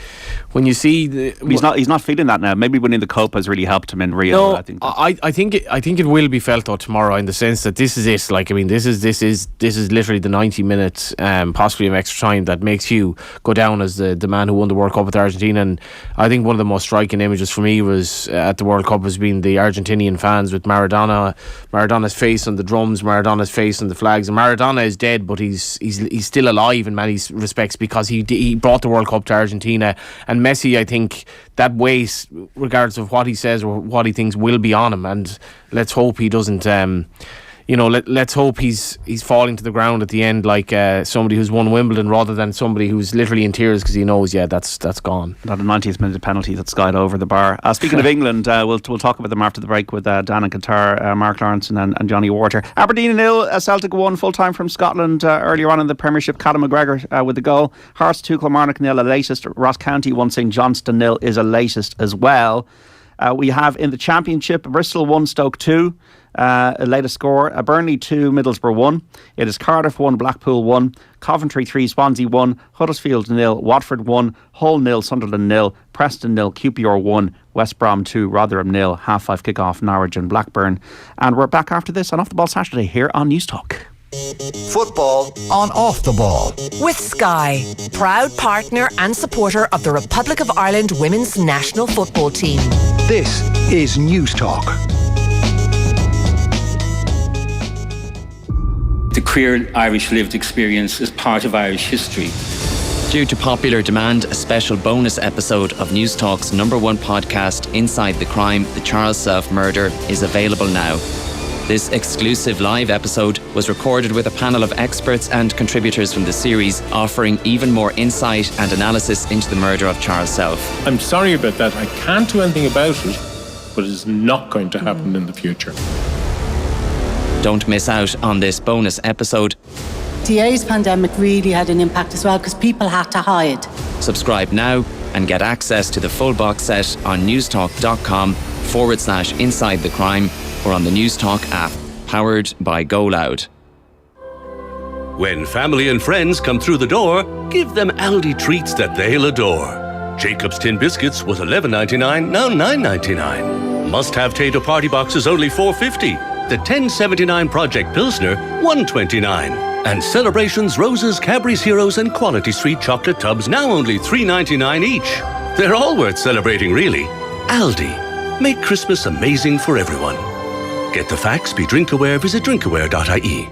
see he's not feeling that now. Maybe winning the Copa has really helped him in Rio. No, I think it will be felt though tomorrow, in the sense that this is it. This is literally the 90 minutes, possibly of extra time, that makes you go down as the man who won the World Cup with Argentina. And I think one of the most striking images for me was at the World Cup was being the Argentinian fans with Maradona's face on the drums, Maradona's face on the flags. And Maradona is dead, but he's still alive in many respects because he brought the World Cup to Argentina. And Messi, I think that weight, regardless of what he says or what he thinks, will be on him. And let's hope he doesn't let's hope he's falling to the ground at the end like somebody who's won Wimbledon, rather than somebody who's literally in tears because he knows that's gone. Not a 90th minute penalty that skied over the bar. Speaking of England, we'll talk about them after the break with Dan and Qatar, Mark Lawrenson and Johnny Warter. Aberdeen 0, Celtic 1 full time from Scotland earlier on in the Premiership. Callum McGregor with the goal. Hearts 2, Kilmarnock 0, a latest. Ross County 1, St Johnstone 0 is a latest as well. We have in the Championship Bristol 1, Stoke 2. A latest score, Burnley 2, Middlesbrough 1. It is Cardiff 1, Blackpool 1, Coventry 3, Swansea 1, Huddersfield 0, Watford 1, Hull 0, Sunderland 0, Preston 0, QPR 1, West Brom 2, Rotherham 0, 5:30 kick-off, Norwich and Blackburn. And we're back after this on Off the Ball Saturday here on News Talk. Football on Off the Ball. With Sky, proud partner and supporter of the Republic of Ireland women's national football team. This is News Talk. The queer Irish lived experience is part of Irish history. Due to popular demand, a special bonus episode of News Talk's #1 podcast, Inside the Crime, the Charles Self Murder, is available now. This exclusive live episode was recorded with a panel of experts and contributors from the series, offering even more insight and analysis into the murder of Charles Self. I'm sorry about that. I can't do anything about it, but it is not going to happen in the future. Don't miss out on this bonus episode. The AIDS pandemic really had an impact as well because people had to hide. Subscribe now and get access to the full box set on newstalk.com facebook.com/Inside the Crime or on the News Talk app, powered by Go Loud. When family and friends come through the door, give them Aldi treats that they'll adore. Jacob's Tin Biscuits was $11.99, now $9.99. Must-have Tato Party Boxes only $4.50. The $10.79 Project Pilsner, $1.29. And Celebrations Roses, Cadbury's Heroes and Quality Street Chocolate Tubs now only $3.99 each. They're all worth celebrating, really. Aldi. Make Christmas amazing for everyone. Get the facts, be drink aware, visit drinkaware.ie.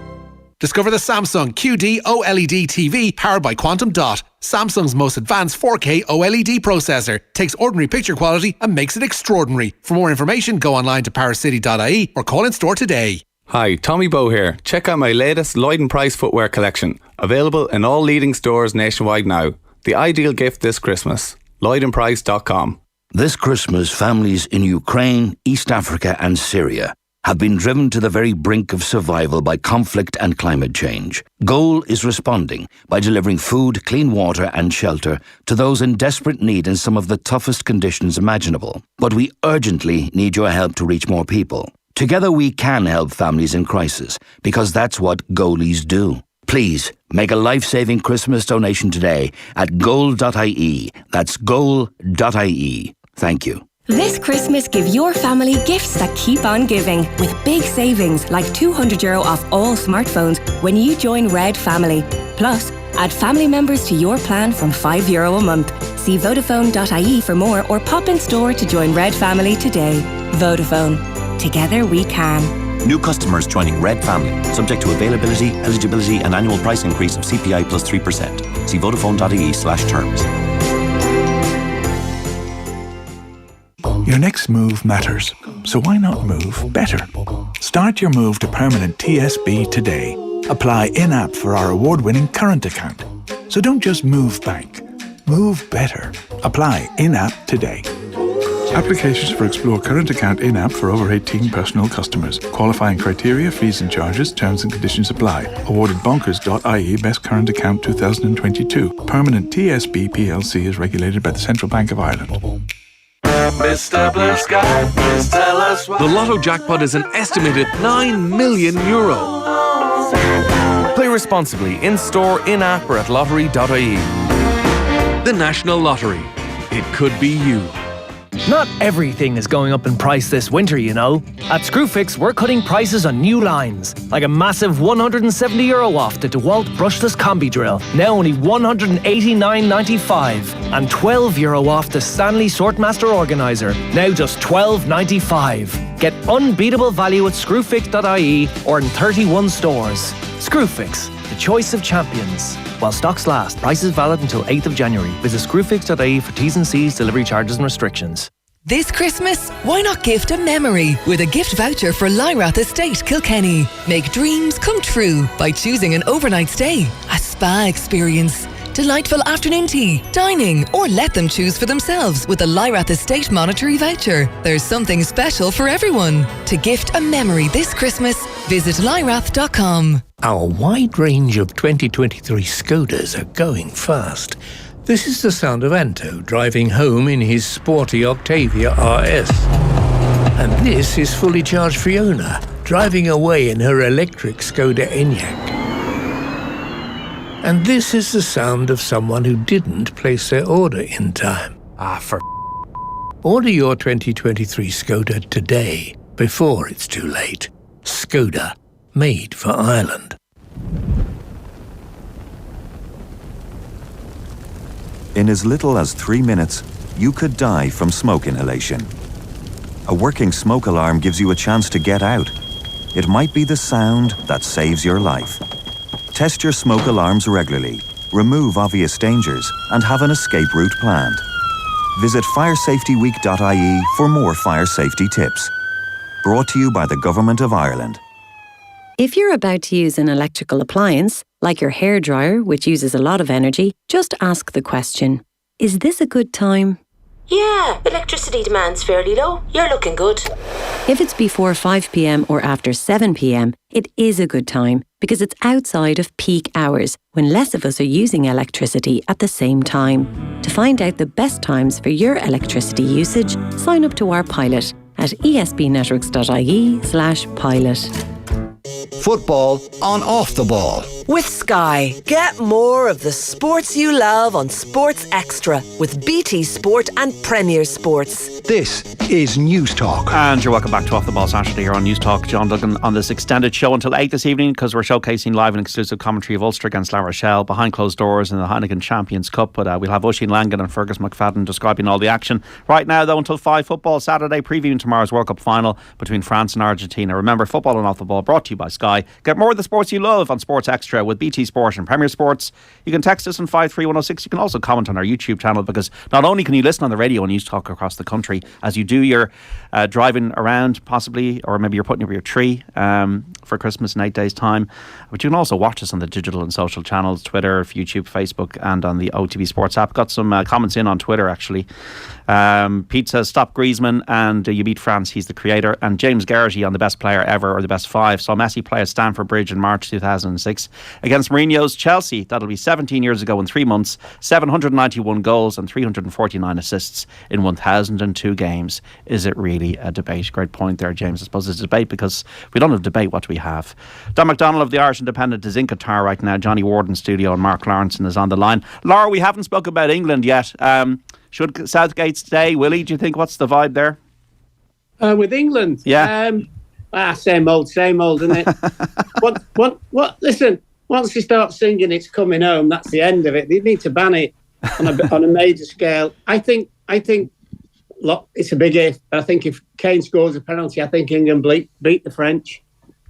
Discover the Samsung QD OLED TV powered by Quantum Dot. Samsung's most advanced 4K OLED processor takes ordinary picture quality and makes it extraordinary. For more information, go online to pariscity.ie or call in store today. Hi, Tommy Bow here. Check out my latest Lloyd & Price footwear collection. Available in all leading stores nationwide now. The ideal gift this Christmas. LloydandPrice.com. This Christmas, families in Ukraine, East Africa and Syria have been driven to the very brink of survival by conflict and climate change. Goal is responding by delivering food, clean water and shelter to those in desperate need in some of the toughest conditions imaginable. But we urgently need your help to reach more people. Together we can help families in crisis, because that's what goalies do. Please make a life-saving Christmas donation today at goal.ie. That's goal.ie. Thank you. This Christmas, give your family gifts that keep on giving with big savings like €200 off all smartphones when you join Red Family. Plus, add family members to your plan from €5 a month. See Vodafone.ie for more or pop in store to join Red Family today. Vodafone. Together we can. New customers joining Red Family. Subject to availability, eligibility and annual price increase of CPI plus 3%. See Vodafone.ie/terms. Your next move matters, so why not move better? Start your move to permanent TSB today. Apply in-app for our award-winning current account. So don't just move bank, move better. Apply in-app today. Applications for Explore Current Account in-app for over 18 personal customers. Qualifying criteria, fees and charges, terms and conditions apply. Awarded bonkers.ie Best Current Account 2022. Permanent TSB PLC is regulated by the Central Bank of Ireland. Mr. Blue Sky, please tell us why. The Lotto jackpot is an estimated €9 million. Play responsibly in-store, in-app or at lottery.ie. The National Lottery. It could be you. Not everything is going up in price this winter, you know. At Screwfix, we're cutting prices on new lines, like a massive €170 off the DeWalt brushless combi drill, now only €189.95, and €12 off the Stanley Sortmaster organizer, now just €12.95. Get unbeatable value at screwfix.ie or in 31 stores. Screwfix, the choice of champions. While stocks last, prices valid until 8th of January. Visit screwfix.ie for T's and C's, delivery charges and restrictions. This Christmas, why not gift a memory with a gift voucher for Lyrath Estate, Kilkenny? Make dreams come true by choosing an overnight stay, a spa experience, delightful afternoon tea, dining, or let them choose for themselves with the Lyrath Estate Monetary Voucher. There's something special for everyone. To gift a memory this Christmas, visit lyrath.com. Our wide range of 2023 Skodas are going fast. This is the sound of Anto driving home in his sporty Octavia RS. And this is fully charged Fiona driving away in her electric Skoda Enyaq. And this is the sound of someone who didn't place their order in time. Order your 2023 Skoda today, before it's too late. Skoda, made for Ireland. In as little as 3 minutes, you could die from smoke inhalation. A working smoke alarm gives you a chance to get out. It might be the sound that saves your life. Test your smoke alarms regularly, remove obvious dangers, and have an escape route planned. Visit firesafetyweek.ie for more fire safety tips. Brought to you by the Government of Ireland. If you're about to use an electrical appliance, like your hairdryer, which uses a lot of energy, just ask the question, is this a good time? Yeah, electricity demand's fairly low. You're looking good. If it's before 5 p.m. or after 7 p.m, it is a good time because it's outside of peak hours when less of us are using electricity at the same time. To find out the best times for your electricity usage, sign up to our pilot at espnetworks.ie/pilot. Football on Off the Ball. With Sky, get more of the sports you love on Sports Extra with BT Sport and Premier Sports. This is News Talk. And you're welcome back to Off the Ball Saturday here on News Talk. John Duggan on this extended show until 8 this evening, because we're showcasing live and exclusive commentary of Ulster against La Rochelle behind closed doors in the Heineken Champions Cup. But we'll have Oisin Langan and Fergus McFadden describing all the action. Right now, though, until 5 football Saturday, previewing tomorrow's World Cup final between France and Argentina. Remember, football and Off the Ball brought to you by Sky. Get more of the sports you love on Sports Extra with BT Sport and Premier Sports. You can text us on 53106. You can also comment on our YouTube channel, because not only can you listen on the radio and News Talk across the country as you do your driving around possibly, or maybe you're putting up your tree for Christmas in 8 days time, but you can also watch us on the digital and social channels, Twitter, YouTube, Facebook, and on the OTB Sports app. Got some comments in on Twitter actually. Pete says stop Griezmann and you beat France, he's the creator. And James Garrity on the best player ever, or the best 5, saw Messi play at Stamford Bridge in March 2006 against Mourinho's Chelsea. That'll be 17 years ago in 3 months. 791 goals and 349 assists in 1002 games. Is it really a debate? Great point there, James. I suppose it's a debate because we don't have debate. What do we have? Don McDonnell of the Irish Independent is in Qatar right now. Johnny Ward in studio and Mark Lawrenson is on the line. Laura, we haven't spoken about England yet. Should Southgate stay? Willie, do you think? What's the vibe there? With England? Yeah. Same old, isn't it? Listen, once you start singing It's Coming Home, that's the end of it. They need to ban it on a major scale. I think look, it's a big if. I think if Kane scores a penalty, I think England beat the French,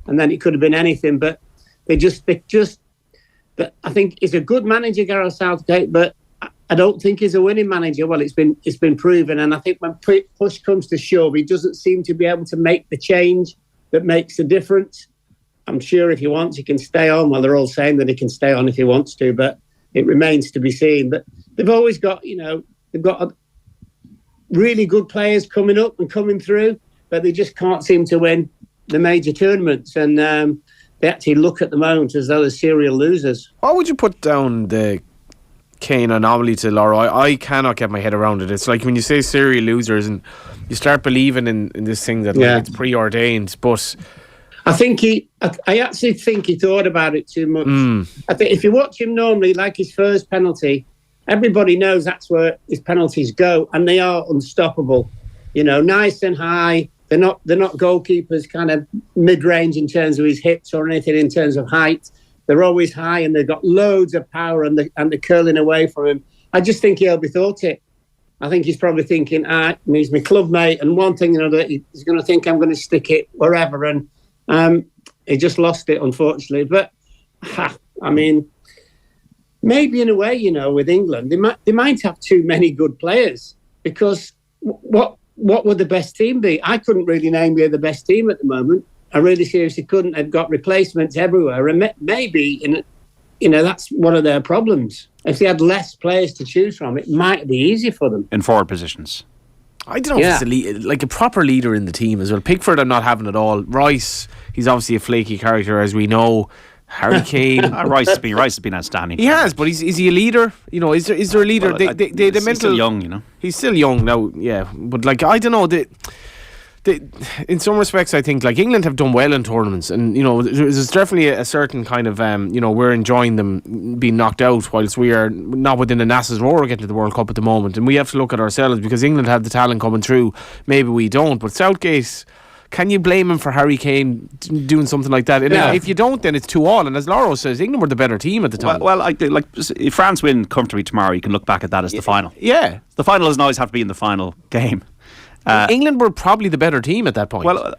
and then it could have been anything. But they just. But I think he's a good manager, Gareth Southgate, but I don't think he's a winning manager. Well, it's been proven, and I think when push comes to shove, he doesn't seem to be able to make the change that makes a difference. I'm sure if he wants, he can stay on. Well, they're all saying that he can stay on if he wants to, but it remains to be seen. But they've always got, they've got really good players coming up and coming through, but they just can't seem to win the major tournaments. And they actually look at the moment as though they're serial losers. What would you put down the Kane anomaly to, Laura? I cannot get my head around it. It's like when you say serial losers and you start believing in this thing that it's preordained, but I actually think he thought about it too much. I think if you watch him normally, like his first penalty, everybody knows that's where his penalties go, and they are unstoppable. Nice and high. They're not goalkeepers kind of mid-range in terms of his hips or anything in terms of height. They're always high, and they've got loads of power, and they're curling away from him. I just think he overthought it. I think he's probably thinking, he's my club mate, and one thing or another, he's going to think I'm going to stick it wherever, and he just lost it, unfortunately. But maybe in a way, with England, they might have too many good players, because what would the best team be? I couldn't really name the best team at the moment. I really seriously couldn't. They've got replacements everywhere, and maybe that's one of their problems. If they had less players to choose from, it might be easier for them in forward positions. I don't know if it's like a proper leader in the team as well. Pickford, I'm not having it all. Rice, he's obviously a flaky character, as we know. Harry Kane, Rice has been outstanding. He has, but is he a leader? Is there a leader? Well, he's still young, He's still young now, yeah. But I don't know. In some respects, I think England have done well in tournaments, and there's definitely a certain kind of we're enjoying them being knocked out, whilst we are not within the NASA's roar getting to the World Cup at the moment, and we have to look at ourselves, because England have the talent coming through. Maybe we don't, but Southgate, can you blame him for Harry Kane doing something like that? And if you don't, then it's 2-2. And as Laura says, England were the better team at the time. Well, if France win comfortably tomorrow, you can look back at that as the final. Yeah, the final doesn't always have to be in the final game. England were probably the better team at that point. Well,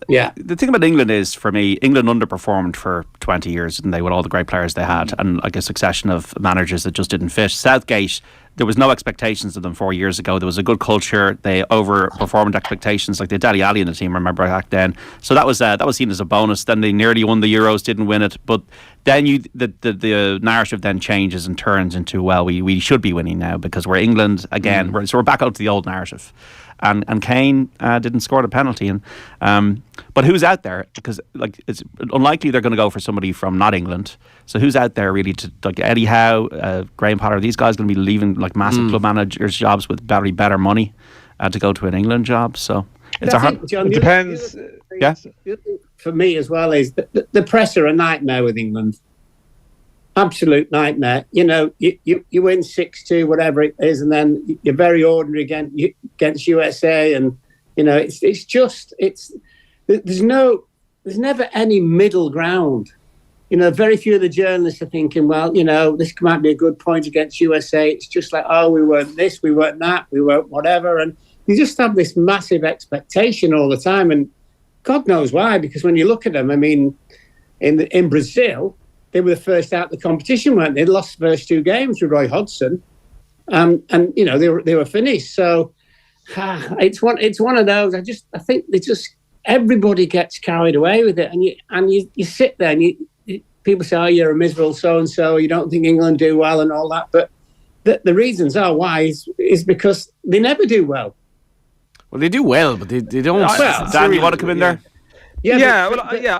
the thing about England is, for me, England underperformed for 20 years, didn't they, with all the great players they had, and a succession of managers that just didn't fit. Southgate, there was no expectations of them 4 years ago. There was a good culture. They overperformed expectations, like they had Dele Alli in the team, remember, back then. So that was seen as a bonus. Then they nearly won the Euros, didn't win it. But then the narrative then changes and turns into, well, we should be winning now because we're England again. So we're back out to the old narrative. And Kane didn't score the penalty, but who's out there? Because it's unlikely they're going to go for somebody from not England. So who's out there really to Eddie Howe, Graham Potter? These guys going to be leaving massive club managers' jobs with better money to go to an England job. So It's a hard. John, it depends. Yes. For me as well is the press are a nightmare with England. Absolute nightmare. You know, you win 6-2, whatever it is, and then you're very ordinary against USA, and you know there's never any middle ground. You know, very few of the journalists are thinking, well, you know, this might be a good point against USA. It's just like, oh, we weren't this, we weren't that, we weren't whatever. And you just have this massive expectation all the time. And God knows why, because when you look at them, I mean, in Brazil, they were the first out of the competition, weren't they? They lost the first 2 games with Roy Hodgson. And you know, they were finished. So it's one of those. I think everybody gets carried away with it. And you sit there and people say, oh, you're a miserable so-and-so, you don't think England do well and all that. But the reasons are why is because they never do well. Well, they do well, but they don't. Well, Dan, you want to come in there? Yeah.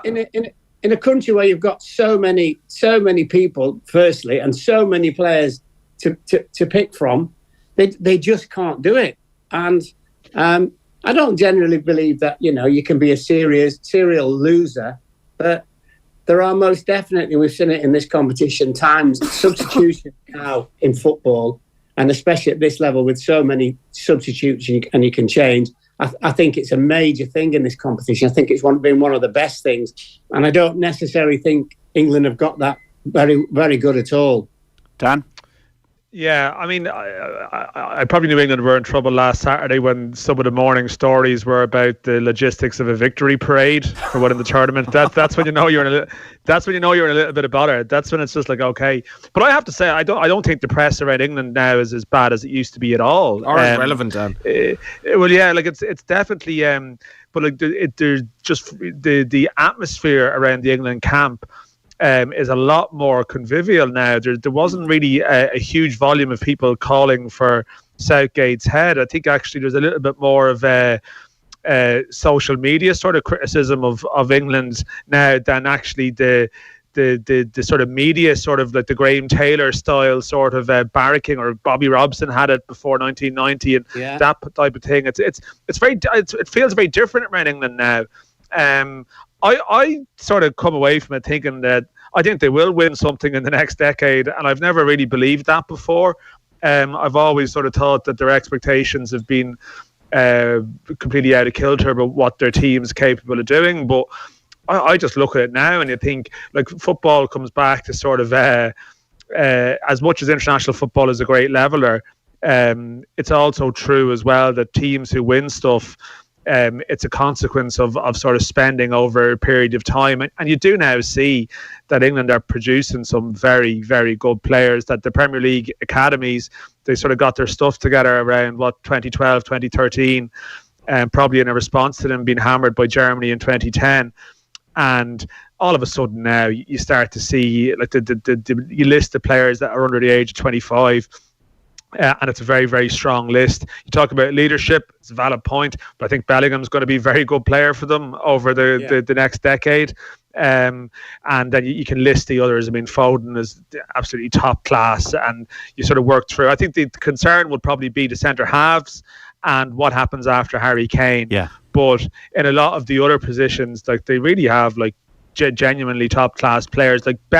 In a country where you've got so many people, firstly, and so many players to pick from, they just can't do it. And I don't generally believe that, you know, you can be a serial loser, but there are most definitely, we've seen it in this competition, times substitution now in football, and especially at this level with so many substitutes and you can change. I think it's a major thing in this competition. I think it's been one of the best things. And I don't necessarily think England have got that very, very good at all. Dan? Yeah, I mean, I probably knew England were in trouble last Saturday when some of the morning stories were about the logistics of a victory parade for winning the tournament. That's when you know you're in a little bit of bother. That's when it's just like, okay. But I have to say, I don't think the press around England now is as bad as it used to be at all. Or relevant, Dan. Well, yeah, like it's definitely. But like there's just the atmosphere around the England camp. Is a lot more convivial now. There wasn't really a huge volume of people calling for Southgate's head. I think actually there's a little bit more of a social media sort of criticism of England now than actually the sort of media, sort of like the Graham Taylor style sort of barracking, or Bobby Robson had it before 1990 and that type of thing. It feels very different around England now. I sort of come away from it thinking that I think they will win something in the next decade, and I've never really believed that before. I've always sort of thought that their expectations have been completely out of kilter about what their team's capable of doing. But I just look at it now and you think, like, football comes back to sort of as much as international football is a great leveler, it's also true as well that teams who win stuff, it's a consequence of sort of spending over a period of time. And you do now see that England are producing some very, very good players, that the Premier League academies, they sort of got their stuff together around, 2012, 2013, probably in a response to them being hammered by Germany in 2010. And all of a sudden now you start to see, like, you list the players that are under the age of 25, and it's a very, very strong list. You talk about leadership, it's a valid point, but I think Bellingham's going to be a very good player for them over the next decade. And then you can list the others. I mean, Foden is absolutely top class, and you sort of work through. I think the concern would probably be the centre halves and what happens after Harry Kane. Yeah. But in a lot of the other positions, like, they really have, like, genuinely top class players, like they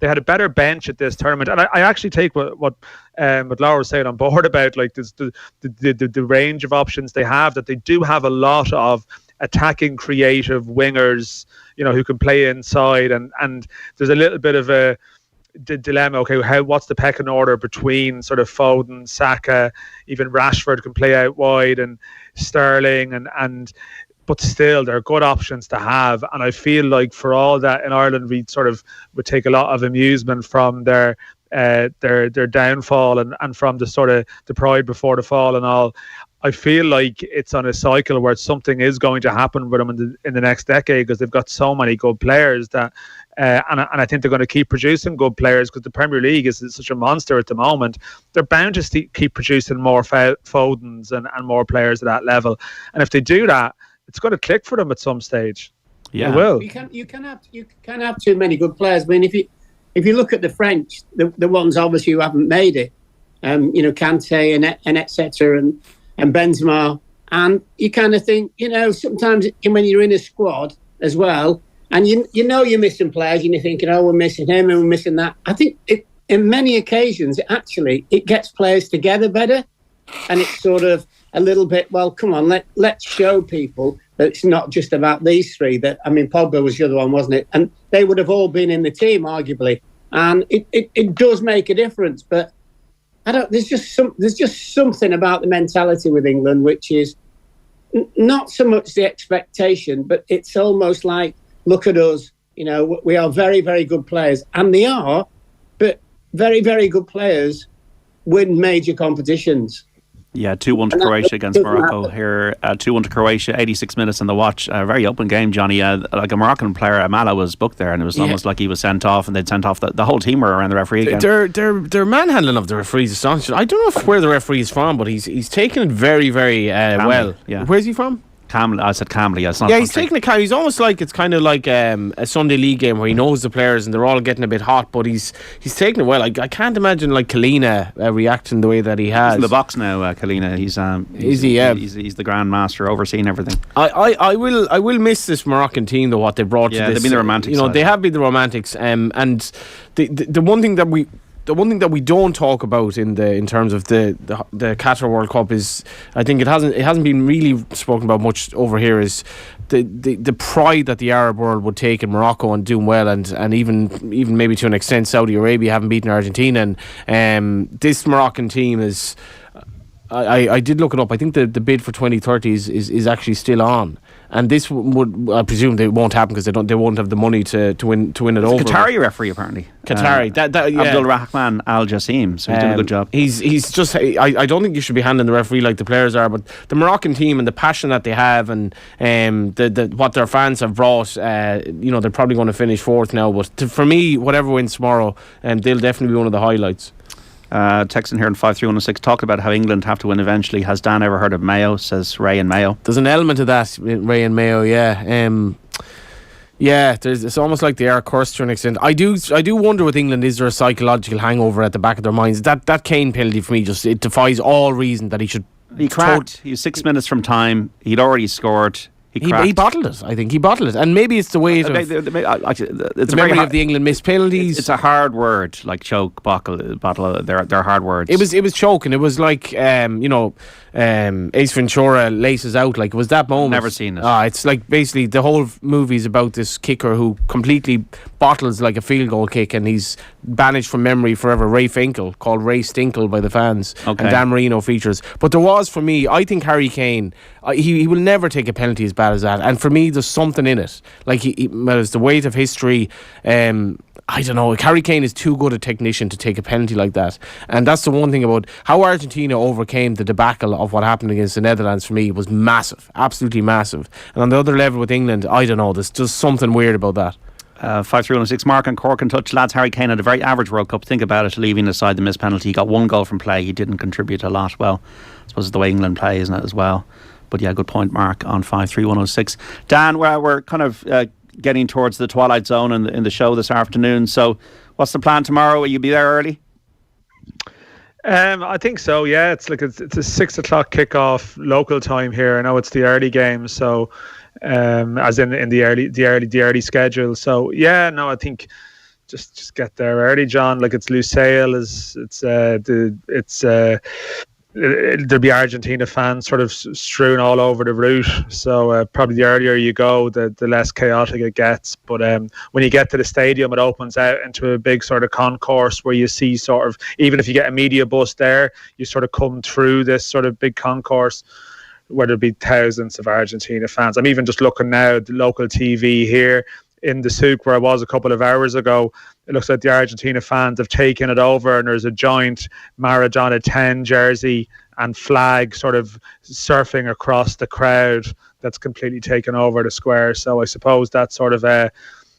had a better bench at this tournament. And I actually take what Laura was saying on board about, like, this, the range of options they have, that they do have a lot of attacking creative wingers, you know, who can play inside, and there's a little bit of a dilemma. Okay, what's the pecking order between sort of Foden, Saka, even Rashford can play out wide, and Sterling, and but still they're good options to have. And I feel like for all that, in Ireland we sort of would take a lot of amusement from their downfall and from the sort of the pride before the fall and all. I feel like it's on a cycle where something is going to happen with them in the next decade, because they've got so many good players that and I think they're going to keep producing good players, because the Premier League is such a monster at the moment. They're bound to keep producing more Fodens and more players at that level. And if they do that, it's going to click for them at some stage. Yeah, it will. You can have too many good players. I mean, if you look at the French, the ones obviously who haven't made it, you know, Kante and etc. and Benzema And you kind of think, sometimes when you're in a squad as well, and you're missing players, and you're thinking, we're missing him and we're missing that. I think in many occasions, it gets players together better. And it's sort of a little bit, well, come on, let's show people that it's not just about these three. Pogba was the other one, wasn't it? And they would have all been in the team, arguably. And it does make a difference. But there's just something about the mentality with England, which is not so much the expectation, but it's almost like, look at us, we are very, very good players. And they are, but very, very good players win major competitions. Yeah, 2-1 to Croatia against Morocco here. 2-1 to Croatia, 86 minutes on the watch. A very open game, Johnny. Like a Moroccan player, Amala, was booked there, and it was almost like he was sent off, and they'd sent off the whole team were around the referee again. Their manhandling of the referees is astonishing. I don't know where the referee is from, but he's taken it very, very well. Yeah. Where's he from? I said Camley. Yeah, it's not he's taking a. He's almost like it's kind of like a Sunday league game where he knows the players and they're all getting a bit hot, but he's taking it well. I can't imagine like Kalina reacting the way that he has. He's in the box now, Kalina. Is he? Yeah, he's the Grand Master overseeing everything. I will miss this Moroccan team though. What they brought to this. They've been the romantics. They have been the romantics. And the one thing that we don't talk about in terms of the Qatar World Cup is, I think it hasn't been really spoken about much over here, is the pride that the Arab world would take in Morocco and doing well, and even maybe to an extent Saudi Arabia having beaten Argentina, and this Moroccan team is. I did look it up. I think the bid for 2030 is actually still on, and this would, I presume, they won't happen because they won't have the money to win it over. Qatari referee apparently. Qatari, Abdul Rahman Al Jassim. So he's doing a good job. He's just. I don't think you should be handling the referee like the players are, but the Moroccan team and the passion that they have, and what their fans have brought. They're probably going to finish fourth now, but for me, whatever wins tomorrow, they'll definitely be one of the highlights. Texting here in 53106 talk about how England have to win eventually. Has Dan ever heard of Mayo? Says Ray and Mayo. There's an element of that, Ray and Mayo. It's almost like they are cursed to an extent. I do wonder with England, is there a psychological hangover at the back of their minds? That Kane penalty for me, just it defies all reason that he should. He cracked. He was 6 minutes from time. He'd already scored. He bottled it. I think he bottled it, and maybe it's the way it's the memory of the England missed penalties. It's a hard word, like choke, bottle. They're hard words. It was choking. It was like Ace Ventura laces out. Like it was that moment. Never seen it. It's like basically the whole movie is about this kicker who completely bottles like a field goal kick, and he's banished from memory forever. Ray Finkel, called Ray Stinkle by the fans, and Dan Marino features. But there was, for me, I think Harry Kane. He will never take a penalty as bad as that, and for me there's something in it, like it's the weight of history. I don't know, Harry Kane is too good a technician to take a penalty like that, and that's the one thing about how Argentina overcame the debacle of what happened against the Netherlands. For me was massive, absolutely massive. And on the other level with England, I don't know, there's just something weird about that. 53106 Mark and Cork in touch. Lads, Harry Kane had a very average World Cup. Think about it, leaving aside the missed penalty, he got one goal from play. He didn't contribute a lot. Well, I suppose it's the way England play, isn't it, as well? But yeah, good point, Mark, on 53106. Dan, we're kind of getting towards the twilight zone in the show this afternoon. So what's the plan tomorrow? Will you be there early? I think so, yeah. It's a 6 o'clock kickoff local time here. I know it's the early game, so as in the early schedule. So yeah, no, I think just get there early, John. Like it's Lusail, there'll be Argentina fans sort of strewn all over the route. So probably the earlier you go, the less chaotic it gets. But when you get to the stadium, it opens out into a big sort of concourse where you see sort of, even if you get a media bus there, you sort of come through this sort of big concourse where there'll be thousands of Argentina fans. I'm even just looking now at the local TV here in the souk where I was a couple of hours ago. It looks like the Argentina fans have taken it over, and there's a giant Maradona 10 jersey and flag sort of surfing across the crowd that's completely taken over the square. So I suppose that sort of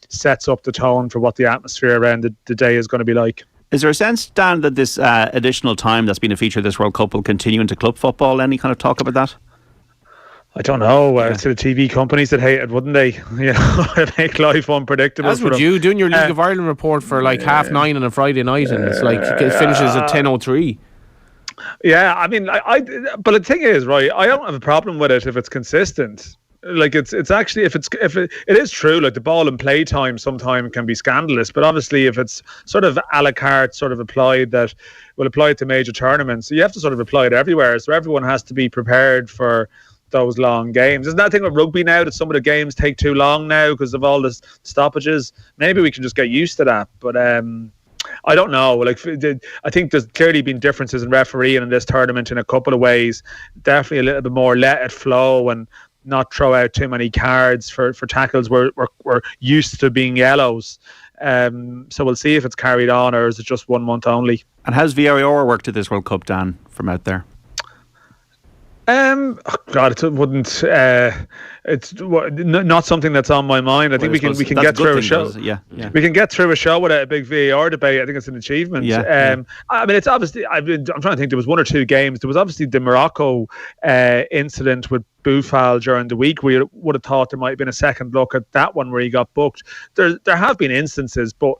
sets up the tone for what the atmosphere around the day is going to be like. Is there a sense, Dan, that this additional time that's been a feature of this World Cup will continue into club football? Any kind of talk about that? I don't know. To the TV companies that hate it, wouldn't they? Make life unpredictable. As would you, doing your League of Ireland report for like 9:30 on a Friday night, and it's like it finishes at 10:03. Yeah, I mean, but the thing is, right, I don't have a problem with it if it's consistent. Like it's actually if it is true, like the ball and play time sometimes can be scandalous, but obviously if it's sort of a la carte sort of applied, that will apply to major tournaments, so you have to sort of apply it everywhere, so everyone has to be prepared for those long games. Isn't that thing with rugby now, that some of the games take too long now because of all the stoppages? Maybe we can just get used to that, but I don't know. Like, I think there's clearly been differences in refereeing in this tournament in a couple of ways. Definitely a little bit more let it flow and not throw out too many cards for tackles. We're used to being yellows. So we'll see if it's carried on, or is it just 1 month only. And how's VAR worked at this World Cup, Dan, from out there? God, it wouldn't. It's not something that's on my mind. I think we can get through a show. Yeah. We can get through a show without a big VAR debate. I think it's an achievement. Yeah. I mean, it's obviously. I'm trying to think. There was 1 or 2 games. There was obviously the Morocco incident with Boufal during the week. We would have thought there might have been a second look at that one where he got booked. There have been instances, but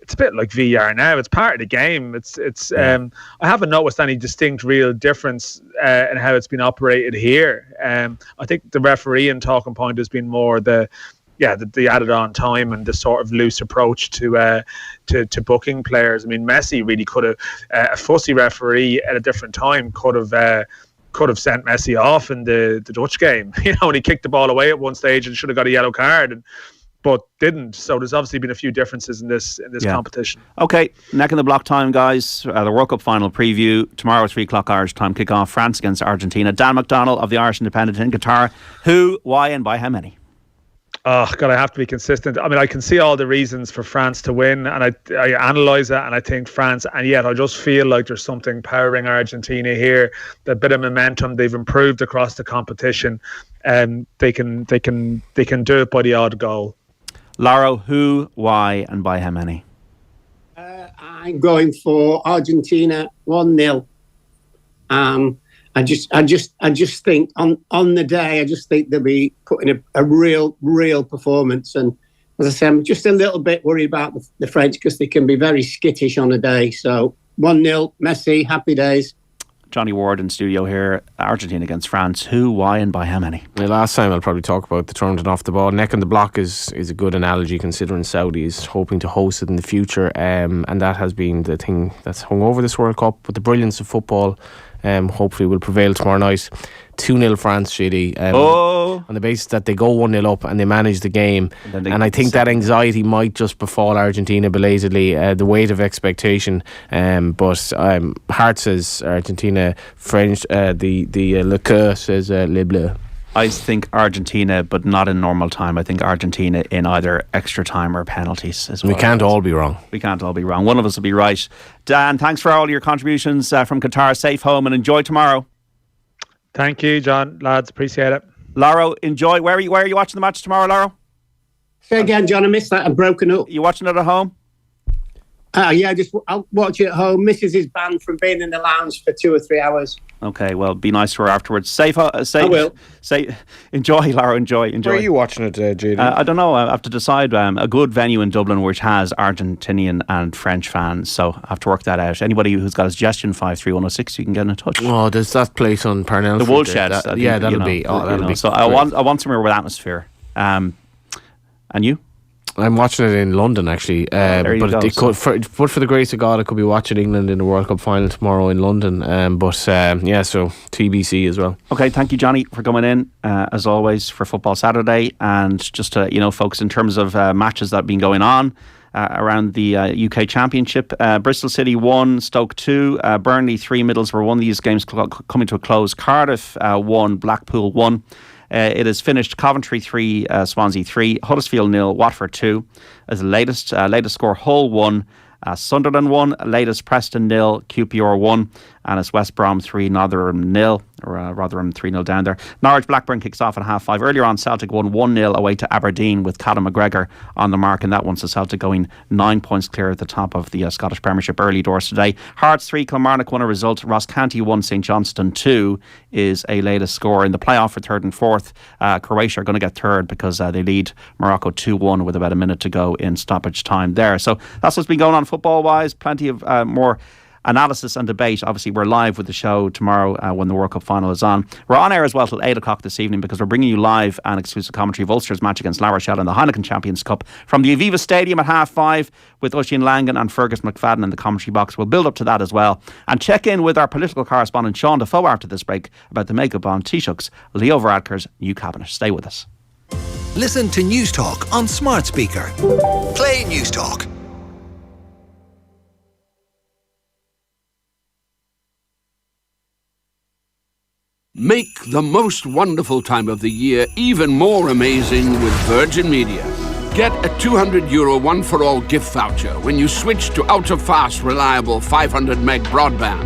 it's a bit like VR now. It's part of the game. I haven't noticed any distinct real difference in how it's been operated here. I think the refereeing talking point has been more the added on time and the sort of loose approach to booking players. I mean, Messi really could have a fussy referee at a different time could have sent Messi off in the Dutch game. And he kicked the ball away at one stage and should have got a yellow card, but didn't. So there's obviously been a few differences in this competition. Okay, neck in the block time, guys. The World Cup final preview tomorrow, 3:00 Irish time kickoff. France against Argentina. Dan McDonnell of the Irish Independent in Qatar. Who, why, and by how many? Oh God, I have to be consistent. I mean, I can see all the reasons for France to win, and I analyse that, and I think France, and yet I just feel like there's something powering Argentina here. The bit of momentum, they've improved across the competition, and they can do it by the odd goal. Laro, who, why, and by how many? I'm going for Argentina 1-0. I just think on the day, I just think they'll be putting a real performance. And as I say, I'm just a little bit worried about the French because they can be very skittish on a day. So 1-0, Messi, happy days. Johnny Ward in studio here. Argentina against France. Who, why, and by how many? The last time I'll probably talk about the tournament off the ball. Neck in the block is a good analogy, considering Saudi is hoping to host it in the future, and that has been the thing that's hung over this World Cup. But the brilliance of football hopefully will prevail tomorrow night. 2-0 France, JD. On the basis that they go 1-0 up and they manage the game. And I think that anxiety might just befall Argentina belatedly, the weight of expectation. But heart says Argentina, French, the Le Coeur says Les Bleus. I think Argentina, but not in normal time. I think Argentina in either extra time or penalties as well. We can't all be wrong. We can't all be wrong. One of us will be right. Dan, thanks for all your contributions from Qatar. Safe home and enjoy tomorrow. Thank you, John. Lads, appreciate it. Laro, enjoy. Where are you watching the match tomorrow, Laro? Say again, John. I missed that. I'm broken up. You watching it at home? I'll watch it at home. Mrs. is banned from being in the lounge for 2 or 3 hours. Okay, well, be nice to her afterwards. I will. Enjoy, Lara, enjoy. Where are you watching it, JD? I don't know. I have to decide. A good venue in Dublin which has Argentinian and French fans, so I have to work that out. Anybody who's got a suggestion, 53106, you can get in touch. Oh, there's that place on Parnell. The Woolshed. That'll be. So I want somewhere with atmosphere. And you? I'm watching it in London, actually. For the grace of God, I could be watching England in the World Cup final tomorrow in London. So TBC as well. Okay, thank you, Johnny, for coming in, as always, for Football Saturday. And just to, folks, in terms of matches that have been going on around the UK Championship, Bristol City 1, Stoke 2, Burnley 3, Middlesbrough 1. These games coming to a close. Cardiff 1, Blackpool 1. It has finished Coventry 3, Swansea 3, Huddersfield 0, Watford 2 as the latest score. Hull 1, Sunderland 1, latest Preston 0, QPR 1, and it's West Brom 3, Rotherham 0, or Rotherham 3-0 down there. Norwich Blackburn kicks off at 5:30. Earlier on, Celtic won 1-0 away to Aberdeen with Callum McGregor on the mark, and that one's the Celtic going 9 points clear at the top of the Scottish Premiership early doors today. Hearts 3, Kilmarnock 1 a result. Rosscounty 1, St Johnstone 2 is a latest score. In the playoff for 3rd and 4th, Croatia are going to get 3rd because they lead Morocco 2-1 with about a minute to go in stoppage time there. So that's what's been going on football-wise. Plenty of more analysis and debate. Obviously, we're live with the show tomorrow when the World Cup final is on. We're on air as well till 8 o'clock this evening because we're bringing you live and exclusive commentary of Ulster's match against La Rochelle in the Heineken Champions Cup from the Aviva Stadium at 5:30 with Oisín Langan and Fergus McFadden in the commentary box. We'll build up to that as well and check in with our political correspondent Sean Defoe after this break about the makeup on Taoiseach's Leo Varadkar's new cabinet. Stay with us. Listen to News Talk on smart speaker. Play News Talk. Make the most wonderful time of the year even more amazing with Virgin Media. Get a €200 one-for-all gift voucher when you switch to ultra-fast, reliable 500 meg broadband.